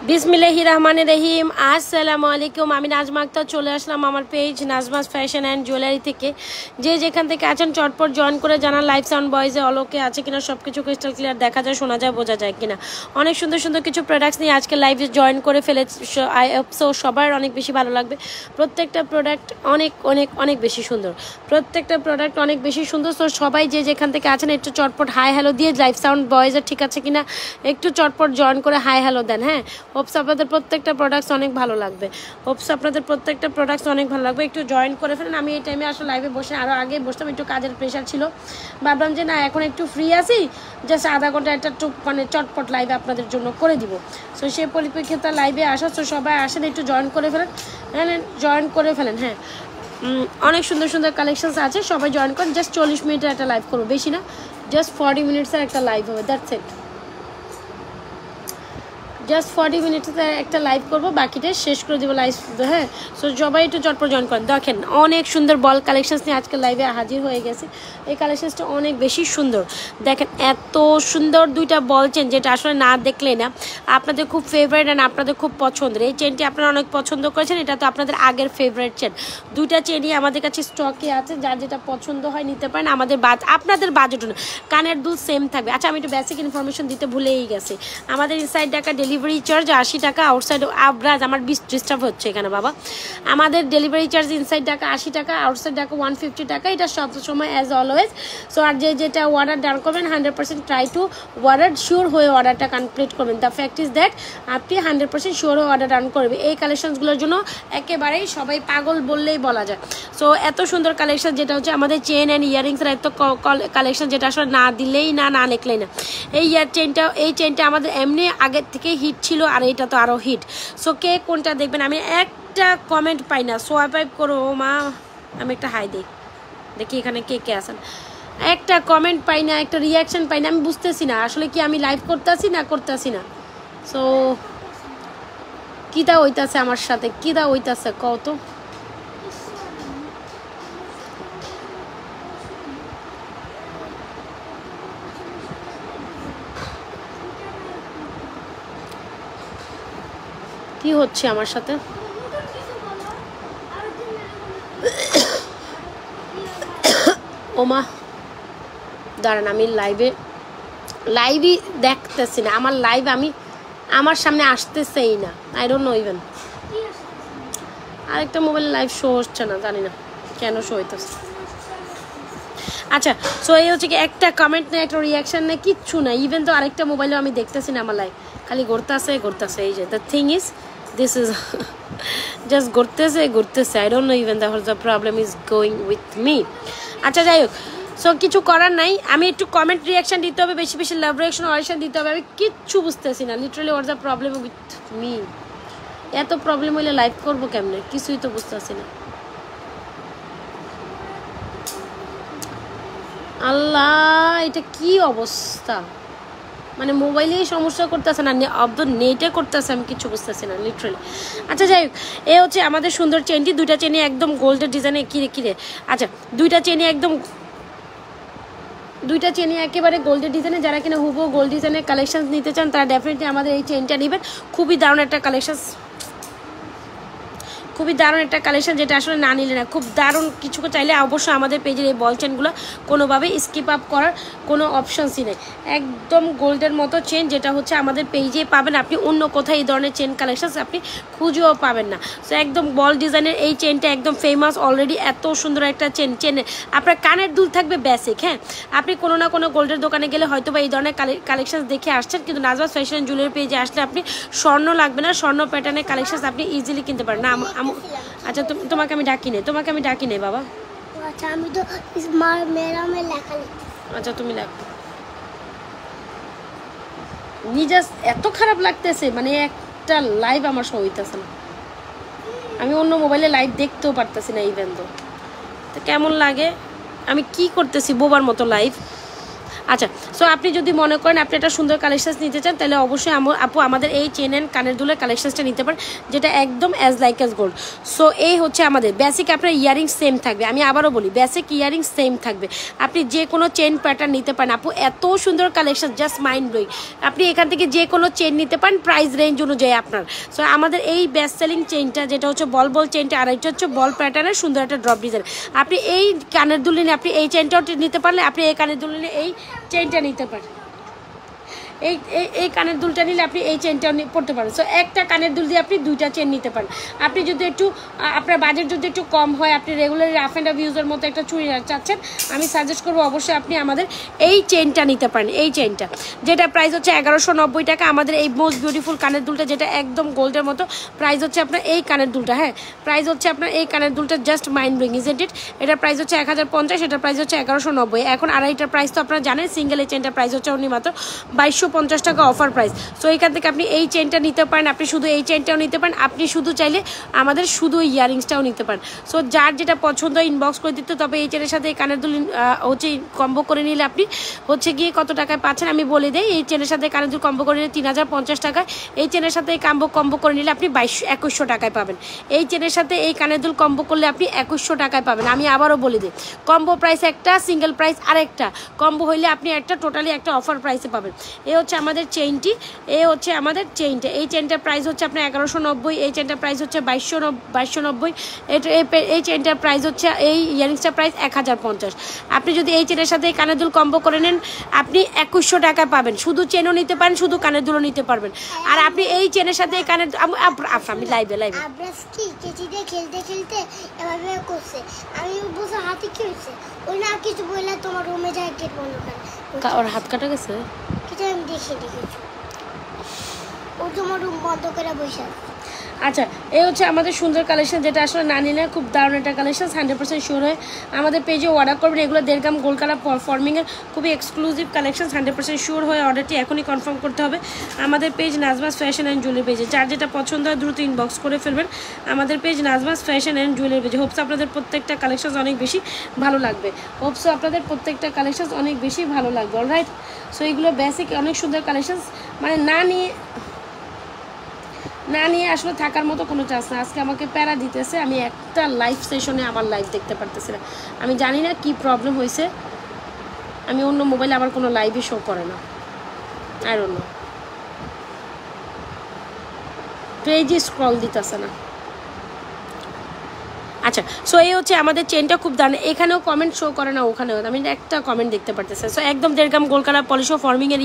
বিসমিল্লাহির রহমানির রহিম। আসসালামু আলাইকুম। আমি নাজমা আক্তার চলে আসলাম আমার page Najma's fashion and jewellery থেকে। যে যেখান থেকে আছেন চটপট জয়েন করে জানান লাইভ সাউন্ড ভয়েসে অলোকে আছে কিনা, সব কিছু ক্রিস্টাল ক্লিয়ার দেখা যায়, শোনা যায়, বোঝা যায় কিনা। অনেক সুন্দর সুন্দর কিছু প্রোডাক্টস নিয়ে আজকে লাইভে জয়েন করে ফেলেছি। আই হোপ সো সবার অনেক বেশি ভালো লাগবে। প্রত্যেকটা প্রোডাক্ট অনেক অনেক অনেক বেশি সুন্দর, প্রত্যেকটা প্রোডাক্ট অনেক বেশি সুন্দর। তো সবাই যে যেখান থেকে আছেন একটু চটপট হাই হ্যালো দিয়ে লাইভ সাউন্ড ভয়েসে ঠিক আছে কিনা একটু চটপট জয়েন করে হাই হ্যালো দেন। হ্যাঁ, হোপস আপনাদের প্রত্যেকটা প্রোডাক্টস অনেক ভালো লাগবে, হোপস আপনাদের প্রত্যেকটা প্রোডাক্টস অনেক ভালো লাগবে। একটু জয়েন করে ফেলেন। আমি এই টাইমে আসলে লাইভে বসে আরও আগে বসতাম, একটু কাজের প্রেশার ছিল, ভাবলাম যে না এখন একটু ফ্রি আছি, জাস্ট আধা ঘন্টা একটা মানে চটপট লাইভে আপনাদের জন্য করে দিব। সো সেই পরিপ্রেক্ষিতে লাইভে আসা, তো সবাই আসেন একটু জয়েন করে ফেলেন। হ্যাঁ, জয়েন করে ফেলেন। হ্যাঁ, অনেক সুন্দর সুন্দর কালেকশনস আছে, সবাই জয়েন করেন। জাস্ট 40 মিনিটের একটা লাইভ করবো, বেশি না, জাস্ট 40 মিনিটসের একটা লাইভ হবে, দ্যাটস ইট। জাস্ট 40 মিনিটসে একটা লাইভ করবো, বাকিটা শেষ করে দেবো লাইভ। হ্যাঁ, সো সবাই একটু চটপট জয়েন করেন। দেখেন অনেক সুন্দর বল কালেকশনস নিয়ে আজকে লাইভে হাজির হয়ে গেছে। এই কালেকশনসটা অনেক বেশি সুন্দর। দেখেন এত সুন্দর দুইটা বল চেন, যেটা আসলে না দেখলে না আপনাদের খুব ফেভারিট অ্যান্ড আপনাদের খুব পছন্দের। এই চেনটি আপনারা অনেক পছন্দ করেছেন, এটা তো আপনাদের আগের ফেভারিট চেন। দুইটা চেনই আমাদের কাছে স্টকে আছে, যার যেটা পছন্দ হয় নিতে পারেন। আমাদের আপনাদের বাজেট কানের দুল সেম থাকবে। আচ্ছা, আমি একটু বেসিক ইনফরমেশন দিতে ভুলেই গেছি। আমাদের ইনসাইড ঢাকা ডেলিভারি চার্জ 80 টাকা, আউটসাইড আবরাজ আমার ডিস্টার্ব হচ্ছে এখানে বাবা। আমাদের ডেলিভারি চার্জ ইনসাইড ঢাকা 80 টাকা, আউটসাইড ঢাকা 150 টাকা। এটা সব সময় অ্যাজ অলওয়েজ। সো আর যেটা অর্ডার ডান করবেন 100% ট্রাই টু অর্ডার শিওর হয়ে অর্ডারটা কমপ্লিট করবেন। দ্য ফ্যাক্ট ইজ দ্যাট আপনি 100% শিওর হয়ে অর্ডার ডান করবেন। এই কালেকশনসগুলোর জন্য একেবারেই সবাই পাগল বললেই বলা যায়। সো এত সুন্দর কালেকশন, যেটা হচ্ছে আমাদের চেন অ্যান্ড ইয়ারিংসের এত কালেকশন, যেটা আসলে না দিলেই না, না লিখলেই না। এই চেনটা আমাদের এমনি আগের থেকে হিট ছিল, আর এইটা তো আরও হিট। সো কে কোনটা দেখবেন, আমি একটা কমেন্ট পাই না, সোয়াইপ করো মা। আমি একটা হাই দিই, দেখি এখানে কে কে আছেন। একটা কমেন্ট পাই না, একটা রিয়াকশন পাই না, আমি বুঝতেছি না আসলে কি আমি লাইভ করতেছি না। সো কিটা হইতাছে আমার সাথে, কিটা হইতাছে কত। কি হচ্ছে আমার সাথে? ওমা দাঁড়ান, আমি লাইভই দেখতেছি না। আমার লাইভ আমার সামনে আসতেছেই না। আই ডোন্ট নো ইভেন আরেকটা মোবাইলে লাইভ শো হচ্ছে না, জানি না কেন শো হইতেছে। আচ্ছা, সো এই হচ্ছে কি, একটা কমেন্ট নেই, একটা রিয়াকশন নেই, কিচ্ছু না। ইভেন তো আরেকটা মোবাইলেও আমি দেখতেছি না আমার লাইভ, খালি ঘুরতেছে। এই যে the thing is this is just ঘুরতেছে। I don't know even the problem is going with me. আচ্ছা, যাই হোক, সো কিছু করার নাই। আমি একটু কমেন্ট রিয়াকশন দিতে হবে, বেশি বেশি লাভ রিয়াকশন অরিয়েশন দিতে হবে। আমি কিচ্ছু বুঝতেছি না literally what's the problem with me. এত প্রবলেম হইলে লাইভ করবো কেমনে, কিছুই তো বুঝতেছি না। আল্লাহ, এটা কি অবস্থা, মানে মোবাইলেই সমস্যা করতেছে না, নেটে করতেছে, আমি কিছু বুঝতেছি না লিটারালি। আচ্ছা, যাই হোক, এ হচ্ছে আমাদের সুন্দর চেনটি। দুইটা চেনই একদম গোল্ডের ডিজাইনে। কিরে আচ্ছা, দুইটা চেনই একেবারে গোল্ডের ডিজাইনে। যারা কিনা হুবহু গোল্ড ডিজাইনের কালেকশন নিতে চান তারা ডেফিনেটলি আমাদের এই চেনটা নেবেন। খুবই দারুণ একটা কালেকশন, যেটা আসলে না নিলে না। খুব দারুণ কিছু চাইলে অবশ্যই আমাদের পেজের এই বল চেনগুলো কোনোভাবে স্কিপ আপ করার কোনো অপশানসই নেই। একদম গোল্ডের মতো চেন, যেটা হচ্ছে আমাদের পেজে পাবেন। আপনি অন্য কোথাও এই ধরনের চেন কালেকশন আপনি খুঁজেও পাবেন না। সো একদম বল ডিজাইনের এই চেনটা একদম ফেমাস অলরেডি। এত সুন্দর একটা চেনে আপনার কানের দুল থাকবে বেসিক। হ্যাঁ, আপনি কোনো না কোনো গোল্ডের দোকানে গেলে হয়তো বা এই ধরনের কালেকশন দেখে আসছেন, কিন্তু নাজমাস ফ্যাশন জুয়েলারি পেজে আসলে আপনি স্বর্ণ লাগবে না, স্বর্ণ প্যাটার্নের কালেকশন আপনি ইজিলি কিনতে পারেন না। আচ্ছা, তোমাকে আমি ডাকি নেই বাবা। আচ্ছা, আমি তো মেরা মে লেখা লিখি। আচ্ছা, তুমি লেখো। নিজের এত খারাপ লাগতেছে, মানে একটা লাইভ আমার শো হইতেছে না। আমি অন্য মোবাইলে লাইভ দেখতেও পারতেছি না ইভেন তো কেমন লাগে। আমি কি করতেছি বোবার মতো লাইভ। আচ্ছা, সো আপনি যদি মনে করেন আপনি একটা সুন্দর কালেকশান নিতে চান তাহলে অবশ্যই আপু আমাদের এই চেন অ্যান্ড কানের দুলের কালেকশানসটা নিতে পারেন, যেটা একদম as like as gold. So এই হচ্ছে আমাদের বেসিক, আপনার ইয়ারিং সেম থাকবে। আমি আবারও বলি, বেসিক ইয়ারিং সেম থাকবে। আপনি যে কোনো চেন প্যাটার্ন নিতে পারেন আপু, এত সুন্দর কালেকশন, জাস্ট মাইন্ড ব্লোয়িং। আপনি এখান থেকে যে কোনো চেন নিতে পারেন প্রাইস রেঞ্জ অনুযায়ী আপনার। সো আমাদের এই বেস্ট সেলিং চেনটা যেটা হচ্ছে বল চেনটা, আর এটা হচ্ছে বল প্যাটার্নের সুন্দর একটা ড্রপ ডিজাইন। আপনি এই কানের দুল নিয়ে আপনি এই চেনটাও নিতে পারলে, আপনি এই কানের দুল নিয়ে এই চেনটা নিতে পারেন, এই কানের দুলটা নিলে আপনি এই চেনটাও পড়তে পারেন। সো একটা কানের দুল দিয়ে আপনি দুইটা চেন নিতে পারেন। আপনি যদি একটু আপনার বাজেট যদি একটু কম হয়, আপনি রেগুলার রাফ অ্যান্ড ইউজের মতো একটা চুড়ি চাচ্ছেন, আমি সাজেস্ট করবো অবশ্যই আপনি আমাদের এই চেনটা নিতে পারেন। এই চেনটা যেটা প্রাইস হচ্ছে 1190 টাকা। আমাদের এই মোস্ট বিউটিফুল কানের দুলটা যেটা একদম গোল্ডের মতো, প্রাইস হচ্ছে আপনার এই কানের দুলটা, হ্যাঁ প্রাইস হচ্ছে আপনার এই কানের দুলটা just mind blowing, isn't it? এটার প্রাইস হচ্ছে 1050, এটার প্রাইস হচ্ছে 1190। এখন আড়াইটার প্রাইস তো আপনারা জানেন, সিঙ্গেল এই চেনটার প্রাইস হচ্ছে উনি মাত্র 2250 টাকা অফার প্রাইস। সো এইখান থেকে আপনি এই চেনটা নিতে পারেন, আপনি শুধু এই চেনটাও নিতে পারেন, আপনি শুধু চাইলে আমাদের শুধু ইয়ারিংসটাও নিতে পারেন। সো যার যেটা পছন্দ ইনবক্স করে দিতে। তবে এই চেনের সাথে এই কানের দুল হচ্ছে কম্বো করে নিলে আপনি হচ্ছে গিয়ে কত টাকায় পাচ্ছেন আমি বলে দিই। এই চেনের সাথে কানের দুল কম্বো করে নিলে 3050 টাকায়। এই চেনের সাথে এই কম্বো করে নিলে আপনি 2100 টাকায় পাবেন। এই চেনের সাথে এই কানের দুল কম্বো করলে আপনি 2100 টাকায় পাবেন। আমি আবারও বলে দিই, কম্বো প্রাইস একটা, সিঙ্গেল প্রাইস আরেকটা, কম্বো হইলে আপনি একটা টোটালি একটা অফার প্রাইসে পাবেন। এই হচ্ছে আমাদের চেইনটি, এই হচ্ছে আমাদের চেইনটা। এই চেইনটার প্রাইস হচ্ছে আপনার 1190, এই চেইনটার প্রাইস হচ্ছে 2290, এই চেইনটার প্রাইস হচ্ছে, এই ইয়ারিংসটার প্রাইস 1050। আপনি যদি এই চেনের সাথে কানের দুল কম্বো করে নেন আপনি 2100 টাকা পাবেন। শুধু চেনও নিতে পারেন, শুধু কানের দুলও নিতে পারবেন। আর আপনি এই চেনের সাথে কানের আমি লাইভে খেলতে খেলতে এভাবে করছে, আমি বসে হাতে কি হয়েছে ওই না কিছু বললে তোমার রুমে যায় গেট বন্ধ করে, ওর হাত কাটা গেছে কিছু আমি দেখেছি ও তোমার রুম বন্ধ করে বসে। আচ্ছা, এই হচ্ছে আমাদের সুন্দর কালেকশন, যেটা আসলে না নিলে খুব দারুণ একটা কালেকশন, 100% শিওর হয় আমাদের পেজে অর্ডার করবেন। এগুলো 1.5 গ্রাম গোল্ড কালার পারফর্মিংয়ের খুবই এক্সক্লুসিভ কালেকশন, 100% শিওর হয়ে অর্ডারটি এখনই কনফার্ম করতে হবে আমাদের page Najma's fashion and jewellery পেজে। যার যেটা পছন্দ হয় দ্রুত ইনবক্স করে ফেলবেন আমাদের page Najma's fashion and jewellery পেজে। হোপস আপনাদের প্রত্যেকটা কালেকশন অনেক বেশি ভালো লাগবে, হোপস আপনাদের প্রত্যেকটা কালেকশন অনেক বেশি ভালো লাগবে। অলরাইট, সো এইগুলো বেসিক অনেক সুন্দর কালেকশন, মানে না নিয়ে আসলে থাকার মতো কোনো চান্স না। আজকে আমাকে প্যারা দিতেছে, আমি একটা লাইভ সেশনে আমার লাইভ দেখতে পারতেছি না। আমি জানি না কি প্রবলেম হয়েছে, আমি অন্য মোবাইলে আমার কোনো লাইভই শো করে না, আই ডোন্ট নো, পেজই স্ক্রল দিতেছে না। আচ্ছা, সো এই হচ্ছে আমাদের চেনটা খুব দারুণ। এখানেও কমেন্ট শো করে না, ওখানেও আমি একটা কমেন্ট দেখতে পারতেছি। সো একদম 1.5 গ্রাম গোল্ড কালার পলিশো ফর্মিংয়ের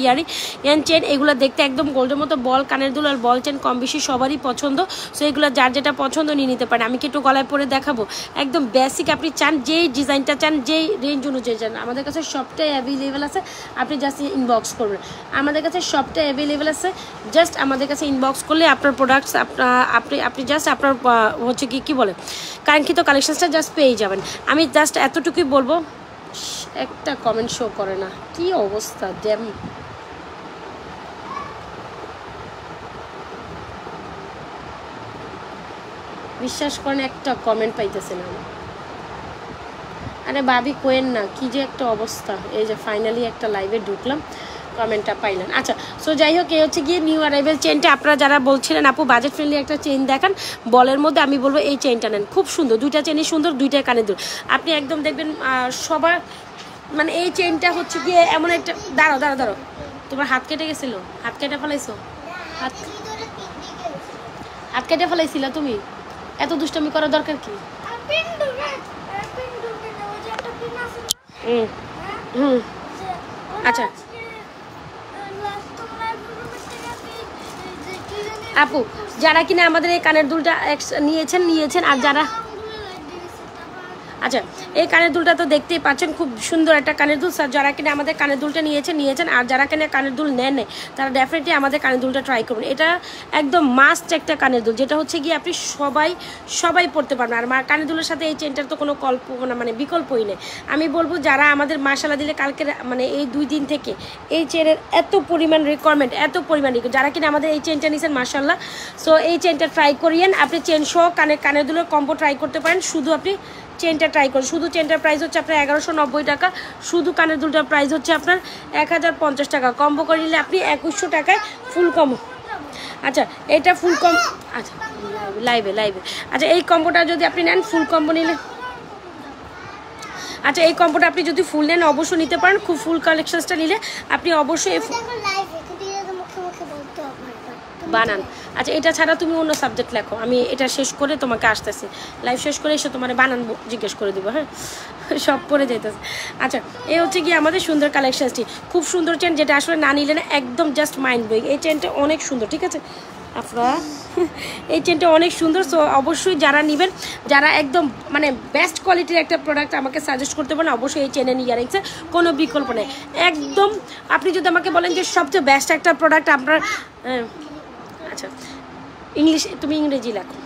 ইয়ান চেন, এগুলো দেখতে একদম গোল্ডের মতো, বল কানের দুল আর বল চেন কম বেশি সবারই পছন্দ। সো এগুলো যার যেটা পছন্দ নিয়ে নিতে পারেন। আমি কি একটু গলায় পরে দেখাবো, একদম বেসিক, আপনি চান যেই ডিজাইনটা চান, যেই রেঞ্জ অনুযায়ী চান, আমাদের কাছে সবটাই অ্যাভেলেবেল আছে। আপনি জাস্ট ইনবক্স করবেন, আমাদের কাছে সবটাই অ্যাভেলেবেল আছে। জাস্ট আমাদের কাছে ইনবক্স করলে আপনার প্রোডাক্টস আপনি জাস্ট আপনার হচ্ছে কি বলে কাঙ্ক্ষিত কালেকশনসটা জাস্ট পেয়ে যাবেন। আমি জাস্ট এতটুকুই বলবো, একটা কমেন্ট শো করে না, কি অবস্থা ড্যাম। বিশ্বাস করেন একটা কমেন্ট পাইতেছে না। আরে ভাবি কোয়েন না, কি যে একটা অবস্থা। এই যে ফাইনালি একটা লাইভে ঢুকলাম, কমেন্টটা পাইলেন। আচ্ছা, সো যাই হোক, এই হচ্ছে গিয়ে নিউ অ্যারাইভেল চেনটা। আপনারা যারা বলছিলেন আপু বাজেট ফ্রেন্ডলি একটা চেন দেখান বলের মধ্যে, আমি বলবো এই চেনটা নেন, খুব সুন্দর, দুইটা চেনই সুন্দর, দুইটাই কানে দুল। আপনি একদম দেখবেন সবার, মানে এই চেনটা হচ্ছে গিয়ে এমন একটা, দাঁড়াও তোমার হাত কেটে গেছিলো, হাত কেটে ফেলাইছো, হাত কেটে ফেলাইছিল তুমি, এত দুষ্টামি করার দরকার কি? আচ্ছা আপু, যারা কিনা আমাদের এই কানের দুলটা নিয়েছেন আর যারা, আচ্ছা এই কানের দুলটা তো দেখতেই পাচ্ছেন, খুব সুন্দর একটা কানের দুল। স্যার যারা কিনা আমাদের কানের দুলটা নিয়েছেন আর যারা কিনা কানের দুল নেন তারা ডেফিনেটলি আমাদের কানের দুলটা ট্রাই করবেন। এটা একদম মাস্ট একটা কানের দুল, যেটা হচ্ছে গিয়ে আপনি সবাই পড়তে পারবেন। আর কানের দুলের সাথে এই চেনটার তো কোনো মানে বিকল্পই নেই। আমি বলবো যারা আমাদের মাশাআল্লাহ দিলে কালকে মানে এই 2 দিন থেকে এই চেনের এত পরিমাণ রিকোয়ারমেন্ট, যারা কিনা আমাদের এই চেনটা নিয়েছেন মাশাআল্লাহ, সো এই চেনটা ট্রাই করিয়েন। আপনি চেন সহ কানের দুলের কম্বো ট্রাই করতে পারেন, শুধু আপনি চেনটা ট্রাই করুন। শুধু চেনটার প্রাইস হচ্ছে আপনার 1190 টাকা, শুধু কানের দুলটার প্রাইস হচ্ছে আপনার 1050 টাকা। কম্বো করে নিলে আপনি 2100 টাকায় ফুল কম্বো। আচ্ছা এটা ফুল কম, আচ্ছা লাইভে আচ্ছা এই কম্বোটা যদি আপনি নেন, ফুল কম্বো নিলে, আচ্ছা এই কম্বোটা আপনি যদি ফুল নেন অবশ্যই নিতে পারেন। খুব ফুল কালেকশনসটা নিলে আপনি অবশ্যই বানান। আচ্ছা এটা ছাড়া তুমি অন্য সাবজেক্ট লেখো, আমি এটা শেষ করে তোমাকে আসতেছি, লাইভ শেষ করে এসে তোমার বানান জিজ্ঞেস করে দিব। হ্যাঁ সব পরে যাইতেছে। আচ্ছা এই হচ্ছে কি আমাদের সুন্দর কালেকশনসটি, খুব সুন্দর চেন, যেটা আসলে না নিলে না একদম জাস্ট মাইন্ড ব্লোয়িং। এই চেনটা অনেক সুন্দর, ঠিক আছে আপনারা, এই চেনটা অনেক সুন্দর। সো অবশ্যই যারা নেবেন, যারা একদম মানে বেস্ট কোয়ালিটির একটা প্রোডাক্ট আমাকে সাজেস্ট করতে পারেন, অবশ্যই এই চেনের ইয়ারিংসের কোনো বিকল্প নেই। একদম আপনি যদি আমাকে বলেন যে সবচেয়ে বেস্ট একটা প্রোডাক্ট আপনার, আচ্ছা ইংলিশ, তুমি ইংরেজি লেখো,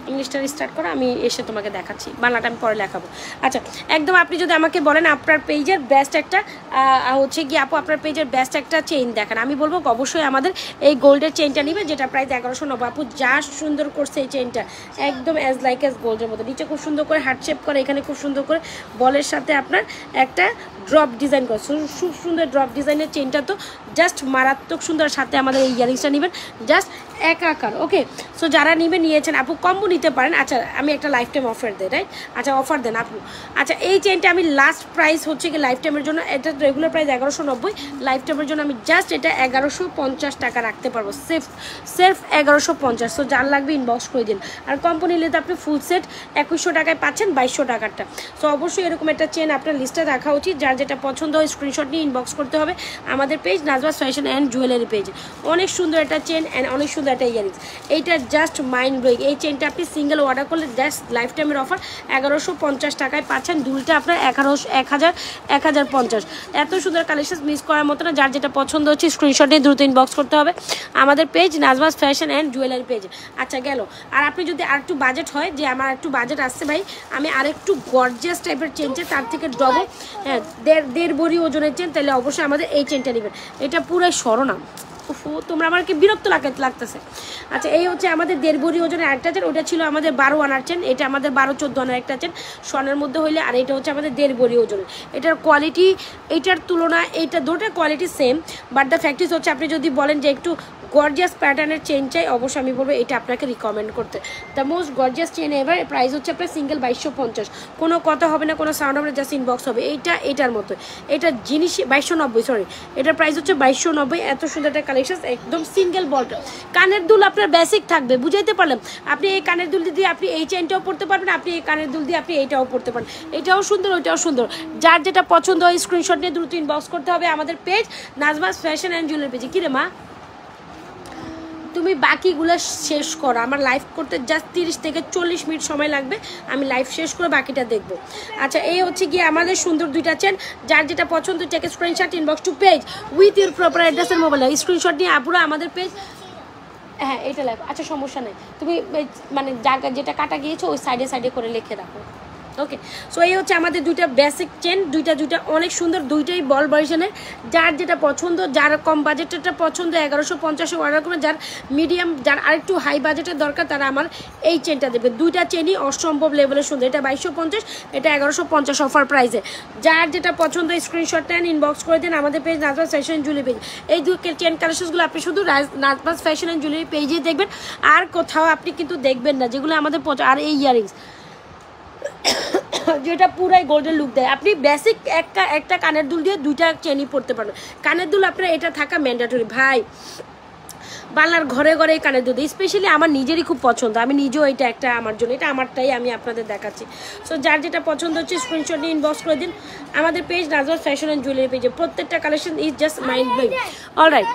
ইংলিশটা স্টার্ট করো, আমি এসে তোমাকে দেখাচ্ছি, বাংলাটা আমি পরে লেখাবো। আচ্ছা একদম আপনি যদি আমাকে বলেন আপনার পেজের বেস্ট একটা হচ্ছে কি আপু আপনার পেজের বেস্ট একটা চেইন দেখান, আমি বলবো অবশ্যই আমাদের এই গোল্ডের চেইনটা নিবে, যেটা প্রায় 1190। আপু যা সুন্দর করছে এই চেইনটা, একদম অ্যাজ লাইক অ্যাজ গোল্ডের মতো, নিচে খুব সুন্দর করে হার্ট শেপ করে, এখানে খুব সুন্দর করে বলের সাথে আপনার একটা ড্রপ ডিজাইন করে, খুব সুন্দর ড্রপ ডিজাইনের চেইনটা তো জাস্ট মারাত্মক সুন্দর। সাথে আমাদের এই ইয়ারিংসটা নেবেন জাস্ট একাকার। ওকে সো যারা নিয়েছেন আপু কম্বো নিতে পারেন। আচ্ছা আমি একটা লাইফ টাইম অফার দেই, রাইট? আচ্ছা অফার দেন আপু। আচ্ছা এই চেইনটা আমি লাস্ট প্রাইস হচ্ছে কি লাইফ টাইমের জন্য, এটা রেগুলার প্রাইস 1190, লাইফ টাইমের জন্য আমি জাস্ট এটা 1150 টাকা রাখতে পারবো, সেলফ 1150। সো যার লাগবে ইনবক্স করে দিন। আর কম্বো নিলে তো আপনি ফুল সেট 2100 টাকায় পাচ্ছেন 2200 টাকারটা। সো অবশ্যই এরকম একটা চেন আপনার লিস্টে রাখা উচিত। যার যেটা পছন্দ হয় স্ক্রিনশট নিয়ে ইনবক্স করতে হবে আমাদের page Najmas fashion and jewellery পেজে। অনেক সুন্দর একটা চেন অ্যান্ড অনেক সুন্দর একটা ইয়ারিংস, এইটা জাস্ট মাইন্ড ব্লোয়িং। এই চেনটা আপনি সিঙ্গেল অর্ডার করলে জাস্ট লাইফ টাইমের অফার 1150 টাকায় পাচ্ছেন, দুলটা আপনার 1050। এত সুন্দর কালেকশন মিস করার মতো না। যার যেটা পছন্দ হচ্ছে স্ক্রিনশট নিয়ে দ্রুত ইনবক্স করতে হবে আমাদের page Najmas fashion and jewellery পেজে। আচ্ছা গেল। আর আপনি যদি আর একটু বাজেট হয়, যে আমার একটু বাজেট আসছে ভাই, আমি আরেকটু গর্জিয়াস টাইপের চেন চাই, তার থেকে ডবল, হ্যাঁ 1.5 ভরি ওজনের চেন, তাহলে অবশ্যই আমাদের এই চেনটা নেবেন। এটা পুরাই সরনাম, তোমরা আমার কি বিরক্ত লাগতেছে। আচ্ছা এই হচ্ছে আমাদের 1.5 ভরি ওজনের আরেকটা চেন, ওটা ছিল আমাদের 12 আনার চেন, এটা আমাদের 12-14 আনার একটা চেন স্বর্ণের মধ্যে হইলে। আর এটা হচ্ছে আমাদের 1.5 ভরি ওজনের। এটার কোয়ালিটি এইটার তুলনা, এইটা দুটোর quality same, but the factories হচ্ছে আপনি যদি বলেন যে একটু গর্জিয়াস প্যাটার্নের চেন চাই, অবশ্যই আমি বলবো এটা আপনাকে রিকমেন্ড করতে। The most gorgeous chain ever. Price হচ্ছে আপনার সিঙ্গেল 2250, কোনো কথা হবে না, কোনো সাউন্ড হবে না, জাস্ট ইনবক্স হবে। এটার মতো এটা জিনিস 2290, সরি এটার প্রাইস হচ্ছে 2290। এত সুন্দর একটা কালেকশন, একদম সিঙ্গেল বলটা। কানের দুল আপনার বেসিক থাকবে, বুঝাইতে পারলাম? আপনি এই কানের দুল দিয়ে আপনি এই চেনটাও পড়তে পারবেন, আপনি এই কানের দুল দিয়ে আপনি এইটাও পড়তে পারেন, এটাও সুন্দর ওইটাও সুন্দর। যার যেটা পছন্দ হয় স্ক্রিনশট নিয়ে দ্রুত ইনবক্স করতে হবে আমাদের page Najmas fashion and jewellery পেজে। কিরে মা তুমি বাকিগুলো শেষ করো, আমার লাইভ করতে জাস্ট 30 থেকে 40 মিনিট সময় লাগবে, আমি লাইভ শেষ করে বাকিটা দেখবো। আচ্ছা এই হচ্ছে গিয়ে আমাদের সুন্দর দুইটা চেন, যার যেটা পছন্দ take screenshot inbox to page with your proper অ্যাড্রেসের মোবাইল স্ক্রিনশট নিয়ে আপুরা আমাদের পেজ, হ্যাঁ এটা লাইভ। আচ্ছা সমস্যা নেই, তুমি মানে জায়গা যেটা কাটা গিয়েছো ওই সাইডে করে লিখে রাখো। ওকে সো এই হচ্ছে আমাদের দুইটা বেসিক চেন, দুইটা অনেক সুন্দর, দুইটাই বল ভার্সনের। যার যেটা পছন্দ, যার কম বাজেটেরটা পছন্দ 1150 অর্ডার করবে, যার মিডিয়াম, যার আরেকটু হাই বাজেটের দরকার তারা আমার এই চেনটা দেবে। দুইটা চেনই অসম্ভব লেভেলের সুন্দর, এটা 2250, এটা 1150 অফার প্রাইসে। যার যেটা পছন্দ স্ক্রিনশট নেন ইনবক্স করে দেন আমাদের page Najmas fashion jewellery page. এই দুই চেন কালেকশনগুলো আপনি শুধু নাজবাস ফ্যাশন অ্যান্ড জুয়েলারি পেজেই দেখবেন, আর কোথাও আপনি কিন্তু দেখবেন না, যেগুলো আমাদের। আর এই ইয়ারিংস যেটা পুরাই গোল্ডেন লুক দেয়, আপনি বেসিক একটা কানের দুল দিয়ে দুইটা চেনই পড়তে পারবেন। কানের দুল আপনার এটা থাকা ম্যান্ডেটরি ভাই, বাংলার ঘরে ঘরে এই কানের দুল, স্পেশালি আমার নিজেরই খুব পছন্দ, আমি নিজেও এটা একটা আমার জন্য, এটা আমারটাই আমি আপনাদের দেখাচ্ছি। সো যার যেটা পছন্দ হচ্ছে স্ক্রিনশট নিয়ে ইনবক্স করে দিন আমাদের page Najmas fashion and jewellery পেজে। প্রত্যেকটা collection is just mind blowing. Alright,